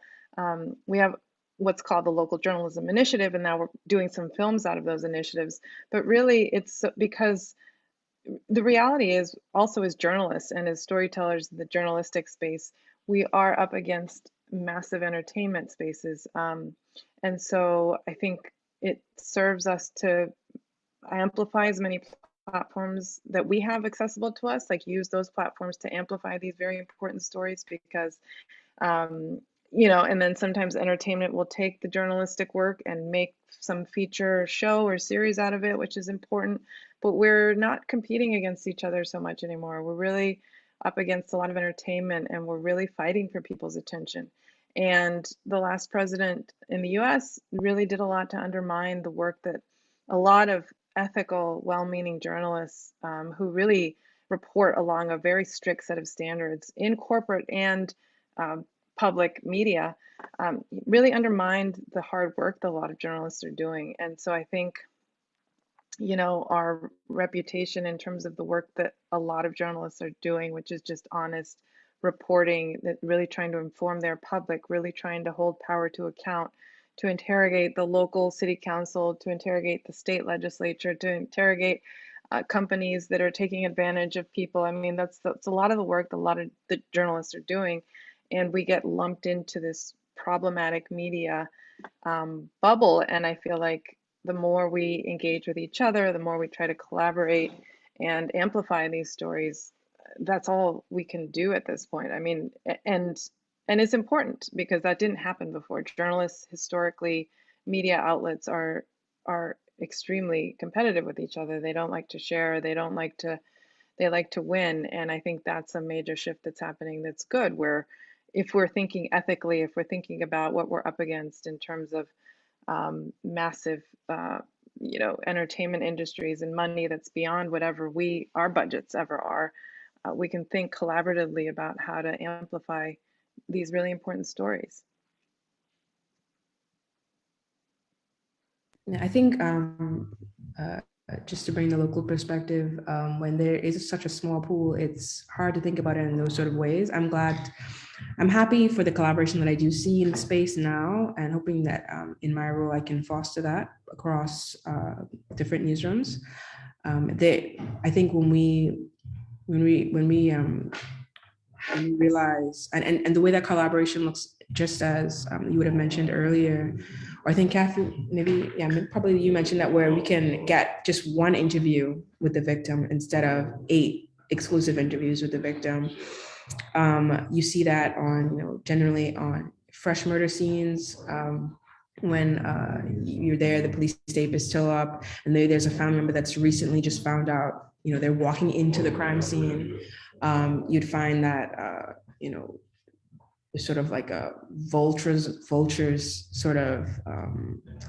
We have what's called the Local Journalism Initiative, and now we're doing some films out of those initiatives. But really, it's because the reality is also as journalists and as storytellers in the journalistic space, we are up against massive entertainment spaces. And so I think it serves us to amplify as many platforms that we have accessible to us, like use those platforms to amplify these very important stories, because you know, and then sometimes entertainment will take the journalistic work and make some feature show or series out of it, which is important, but we're not competing against each other so much anymore. We're really up against a lot of entertainment, and we're really fighting for people's attention. And the last president in the US really did a lot to undermine the work that a lot of ethical, well-meaning journalists who really report along a very strict set of standards in corporate and public media really undermined the hard work that a lot of journalists are doing. And so I think, you know, our reputation in terms of the work that a lot of journalists are doing, which is just honest, reporting, that really trying to inform their public, really trying to hold power to account, to interrogate the local city council, to interrogate the state legislature, to interrogate companies that are taking advantage of people. I mean, that's a lot of the work that a lot of the journalists are doing, and we get lumped into this problematic media bubble. And I feel like the more we engage with each other, the more we try to collaborate and amplify these stories, that's all we can do at this point. I mean, and it's important because that didn't happen before. Journalists historically, media outlets are extremely competitive with each other. They don't like to share. They like to win. And I think that's a major shift that's happening. That's good. Where if we're thinking ethically, if we're thinking about what we're up against in terms of massive, entertainment industries and money that's beyond whatever our budgets ever are, we can think collaboratively about how to amplify these really important stories. I think just to bring the local perspective, when there is such a small pool, it's hard to think about it in those sort of ways. I'm happy for the collaboration that I do see in the space now, and hoping that in my role I can foster that across different newsrooms. I think when we realize, and the way that collaboration looks, just as you would have mentioned earlier, or I think Cathy, probably you mentioned that, where we can get just one interview with the victim instead of 8 exclusive interviews with the victim. You see that generally on fresh murder scenes, when you're there, the police tape is still up, and there's a family member that's recently just found out, they're walking into the crime scene. You'd find that, there's sort of like a vultures sort of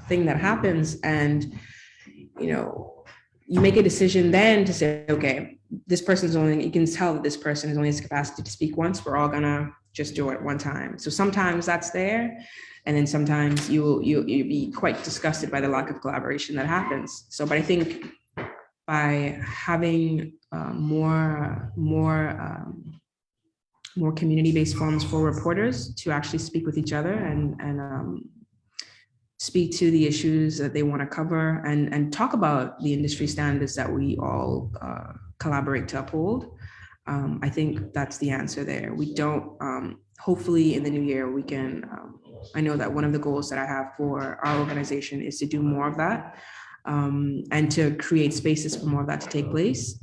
thing that happens. And, you make a decision then to say, okay, this person's you can tell that this person is only has capacity to speak once. We're all gonna just do it one time. So sometimes that's there. And then sometimes you'll be quite disgusted by the lack of collaboration that happens. So, but I think by having more community-based forums for reporters to actually speak with each other and speak to the issues that they want to cover, and talk about the industry standards that we all collaborate to uphold. I think that's the answer there. We don't, hopefully in the new year, we can, I know that one of the goals that I have for our organization is to do more of that, and to create spaces for more of that to take place.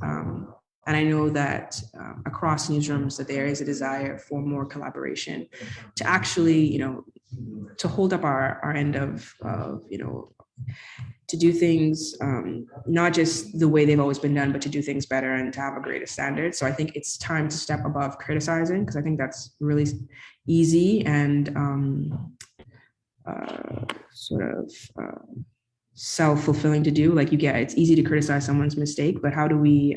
And I know that across newsrooms that there is a desire for more collaboration to actually, to hold up our end of to do things, not just the way they've always been done, but to do things better and to have a greater standard. So I think it's time to step above criticizing, because I think that's really easy and self-fulfilling to do. Like it's easy to criticize someone's mistake, but how do we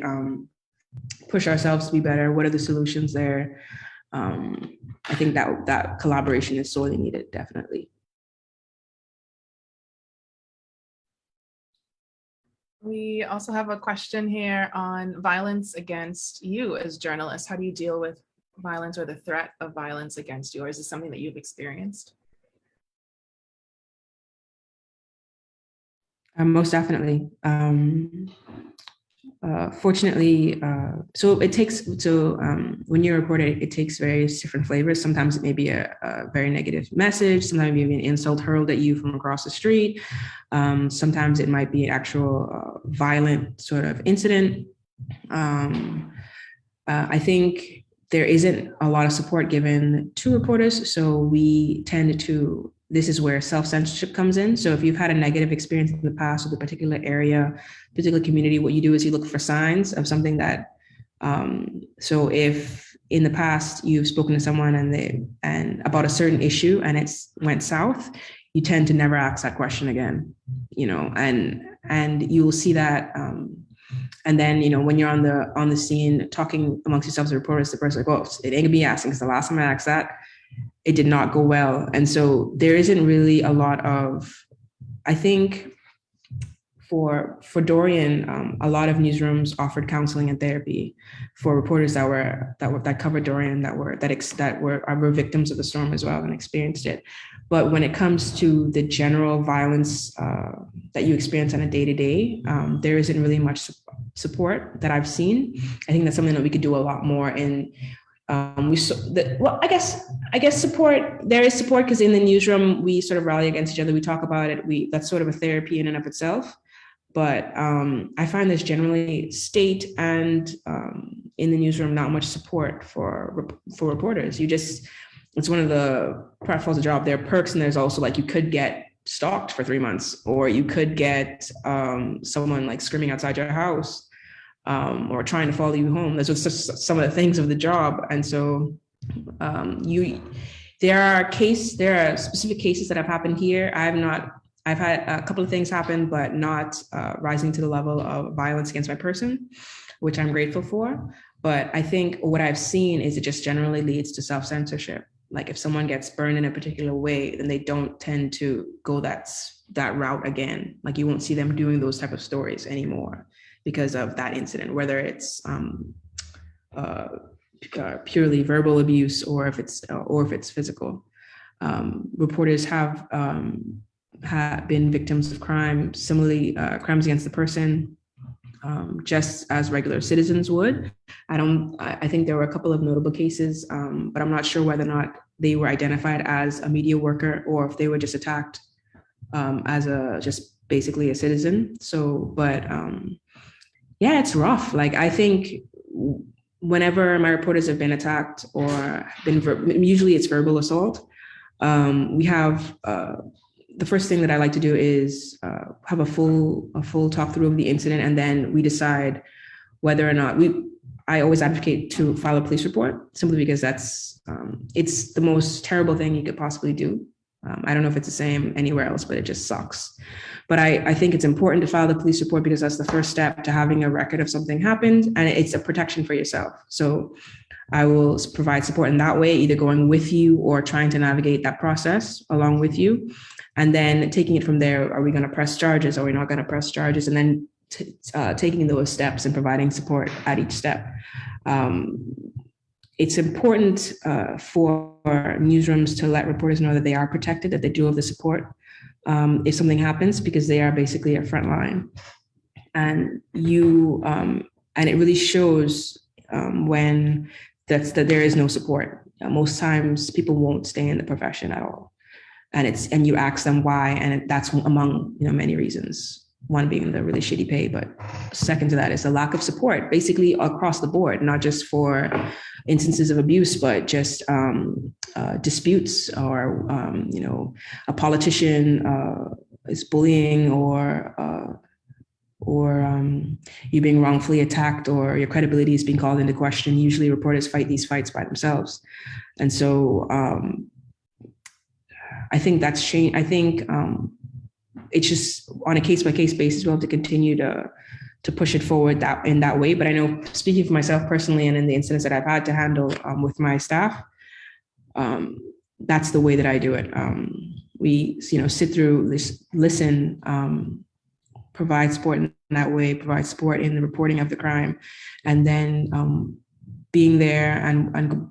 push ourselves to be better? What are the solutions there? I think that collaboration is sorely needed, definitely. We also have a question here on violence against you as journalists. How do you deal with violence or the threat of violence against you? Or is this something that you've experienced? Most definitely. Fortunately, when you report it, it takes various different flavors. Sometimes it may be a very negative message. Sometimes it may be an insult hurled at you from across the street. Sometimes it might be an actual violent sort of incident. I think there isn't a lot of support given to reporters, so we tend to, this is where self-censorship comes in. So if you've had a negative experience in the past with a particular area, particular community, what you do is you look for signs of something that, so if in the past you've spoken to someone and about a certain issue and it's went south, you tend to never ask that question again, and you'll see that, and then, when you're on the scene talking amongst yourselves as reporters, the person's like, oh, it ain't gonna be asking, because the last time I asked that, it did not go well. And so there isn't really a lot of, I think for Dorian, a lot of newsrooms offered counseling and therapy for reporters that covered Dorian that were victims of the storm as well and experienced it. But when it comes to the general violence that you experience on a day-to-day, there isn't really much support that I've seen. I think that's something that we could do a lot more in. I guess support, there is support because in the newsroom, we sort of rally against each other. We talk about it. That's sort of a therapy in and of itself. But I find there's generally state and in the newsroom, not much support for reporters. It's one of the pratfalls of job. There are perks, and there's also like you could get stalked for 3 months, or you could get someone like screaming outside your house or trying to follow you home. Those are some of the things of the job. And so there are specific cases that have happened here. I've had a couple of things happen, but not rising to the level of violence against my person, which I'm grateful for. But I think what I've seen is it just generally leads to self-censorship. Like if someone gets burned in a particular way, then they don't tend to go that route again. Like you won't see them doing those type of stories anymore because of that incident, whether it's purely verbal abuse or if it's physical. Reporters have been victims of crime, similarly crimes against the person, just as regular citizens would. I think there were a couple of notable cases, but I'm not sure whether or not they were identified as a media worker or if they were just attacked as just basically a citizen. So, but yeah, it's rough. Like I think whenever my reporters have been attacked or usually it's verbal assault, we have the first thing that I like to do is have a full talk through of the incident, and then we decide whether or not I always advocate to file a police report simply because it's the most terrible thing you could possibly do. I don't know if it's the same anywhere else, but it just sucks. But I think it's important to file the police report because that's the first step to having a record of something happened, and it's a protection for yourself. So I will provide support in that way, either going with you or trying to navigate that process along with you. And then taking it from there, are we going to press charges? Are we not going to press charges? And then taking those steps and providing support at each step. It's important for newsrooms to let reporters know that they are protected, that they do have the support if something happens, because they are basically a front line. And and it really shows when that there is no support. Most times people won't stay in the profession at all. And you ask them why, and that's among many reasons. One being the really shitty pay, but second to that is the lack of support, basically across the board, not just for instances of abuse, but just disputes or a politician is bullying or you being wrongfully attacked or your credibility is being called into question. Usually, reporters fight these fights by themselves, and so. I think that's changed. I think it's just on a case-by-case basis, we'll have to continue to push it forward in that way. But I know, speaking for myself personally and in the incidents that I've had to handle with my staff, that's the way that I do it. We sit through, listen, provide support in that way, provide support in the reporting of the crime, and then being there and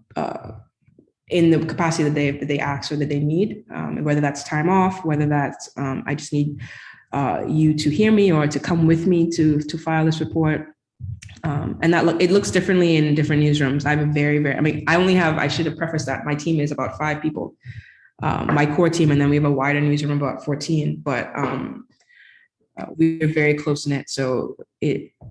in the capacity that they ask or that they need, whether that's time off, whether that's I just need you to hear me or to come with me to file this report. And it looks differently in different newsrooms. I have I should have prefaced that my team is about 5 people, my core team, and then we have a wider newsroom of about 14, but we're very close knit. So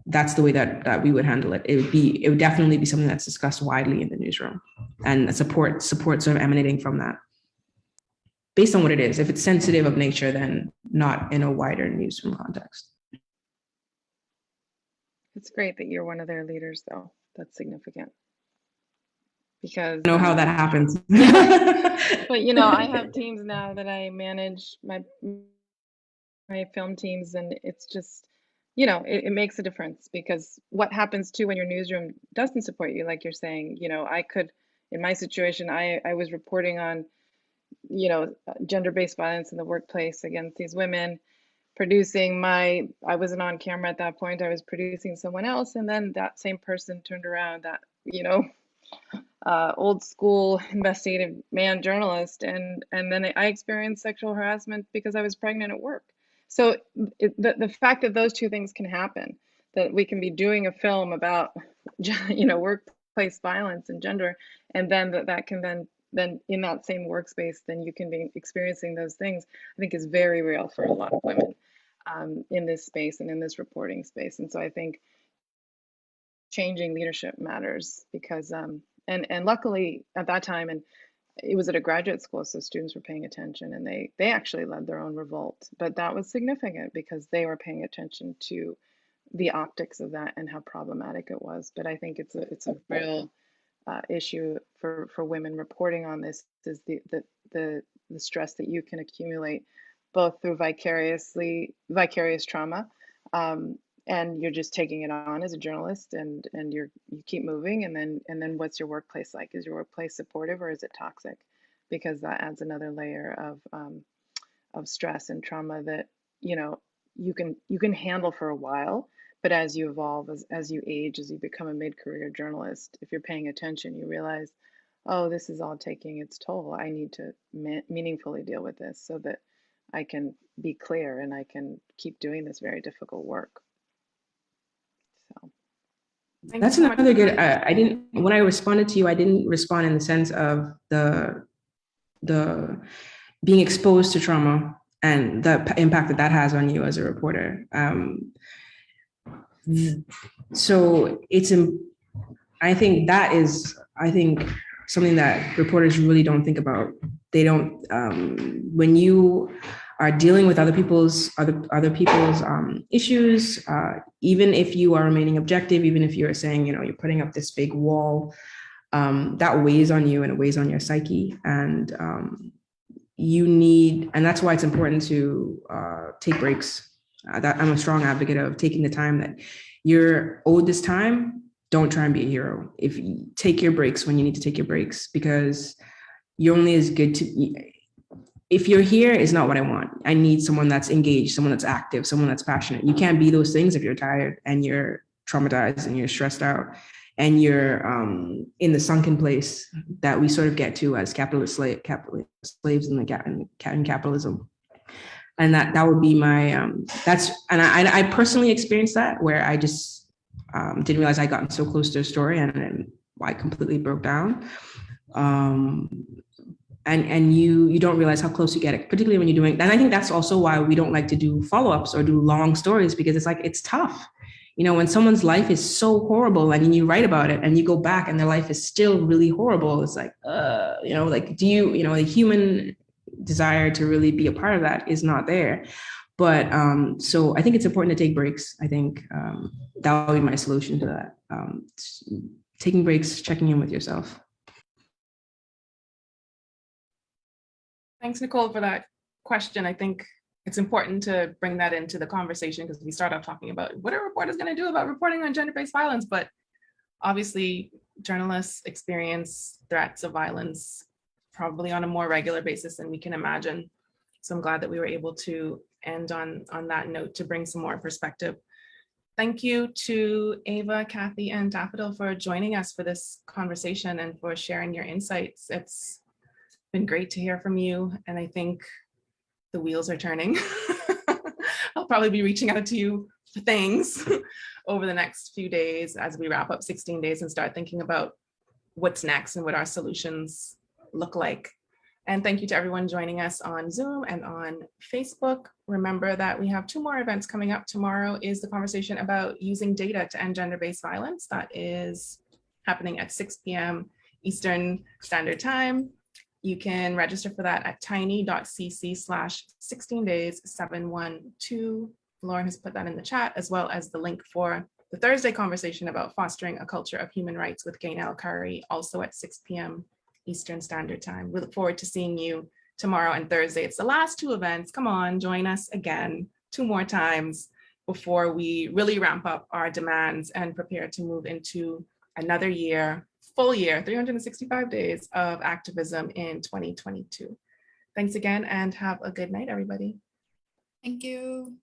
that's the way that we would handle it. It would definitely be something that's discussed widely in the newsroom, and support sort of emanating from that based on what it is. If it's sensitive of nature, then not in a wider newsroom context. It's great that you're one of their leaders, though. That's significant. Because I know how that happens. But I have teams now that I manage, my film teams, and it's just, it makes a difference, because what happens too when your newsroom doesn't support you, like you're saying, I could, in my situation, I was reporting on, gender-based violence in the workplace against these women, producing I wasn't on camera at that point, I was producing someone else, and then that same person turned around, that, you know, old school investigative man journalist, and then I experienced sexual harassment because I was pregnant at work. So the fact that those two things can happen, that we can be doing a film about, you know, workplace violence and gender, and then that can then in that same workspace, then you can be experiencing those things, I think is very real for a lot of women in this space and in this reporting space. And so I think changing leadership matters, because and luckily at that time, and it was at a graduate school, so students were paying attention, and they actually led their own revolt. But that was significant because they were paying attention to the optics of that and how problematic it was. But I think it's a real issue for women reporting on this, is the stress that you can accumulate both through vicarious trauma, and you're just taking it on as a journalist, and you keep moving, and then what's your workplace like? Is your workplace supportive, or is it toxic? Because that adds another layer of stress and trauma that, you know, you can handle for a while, but as you evolve, as you age, as you become a mid-career journalist, if you're paying attention, you realize, oh, this is all taking its toll. I need to meaningfully deal with this so that I can be clear and I can keep doing this very difficult work. So that's another good. I didn't, when I responded to you, I didn't respond in the sense of the being exposed to trauma and the impact that has on you as a reporter. So I think that is, something that reporters really don't think about. They don't, when you are dealing with other people's issues, even if you are remaining objective, even if you're saying, you know, you're putting up this big wall, that weighs on you and it weighs on your psyche. And and that's why it's important to take breaks. That I'm a strong advocate of taking the time that you're owed this time. Don't try and be a hero. If you take your breaks when you need to take your breaks, because you're only as good if you're here is not what I want. I need someone that's engaged, someone that's active, someone that's passionate. You can't be those things if you're tired and you're traumatized and you're stressed out and you're in the sunken place that we sort of get to as capitalist slaves in capitalism. And that would be my, and I personally experienced that, where I just didn't realize I'd gotten so close to a story and I completely broke down. And you don't realize how close you get it, particularly when you're doing, and I think that's also why we don't like to do follow-ups or do long stories, because it's tough. You know, when someone's life is so horrible and you write about it and you go back and their life is still really horrible, it's like, you know, like, the human desire to really be a part of that is not there. But so I think it's important to take breaks. I think that would be my solution to that. Taking breaks, checking in with yourself. Thanks, Nicole, for that question. I think it's important to bring that into the conversation, because we start off talking about what are reporters going to do about reporting on gender-based violence, but obviously journalists experience threats of violence probably on a more regular basis than we can imagine. So I'm glad that we were able to end on that note to bring some more perspective. Thank you to Ava, Cathy, and Daffodil for joining us for this conversation and for sharing your insights. It's been great to hear from you, and I think the wheels are turning. I'll probably be reaching out to you for things over the next few days as we wrap up 16 days and start thinking about what's next and what our solutions look like. And thank you to everyone joining us on Zoom and on Facebook. Remember that we have 2 more events coming up. Tomorrow is the conversation about using data to end gender-based violence. That is happening at 6 p.m. Eastern Standard Time. You can register for that at tiny.cc/16days712. Lauren has put that in the chat, as well as the link for the Thursday conversation about fostering a culture of human rights with Gaynell Curry, also at 6 p.m. Eastern Standard Time. We look forward to seeing you tomorrow and Thursday. It's the last 2 events. Come on, join us again 2 more times before we really ramp up our demands and prepare to move into another year, full year, 365 days of activism in 2022. Thanks again and have a good night, everybody. Thank you.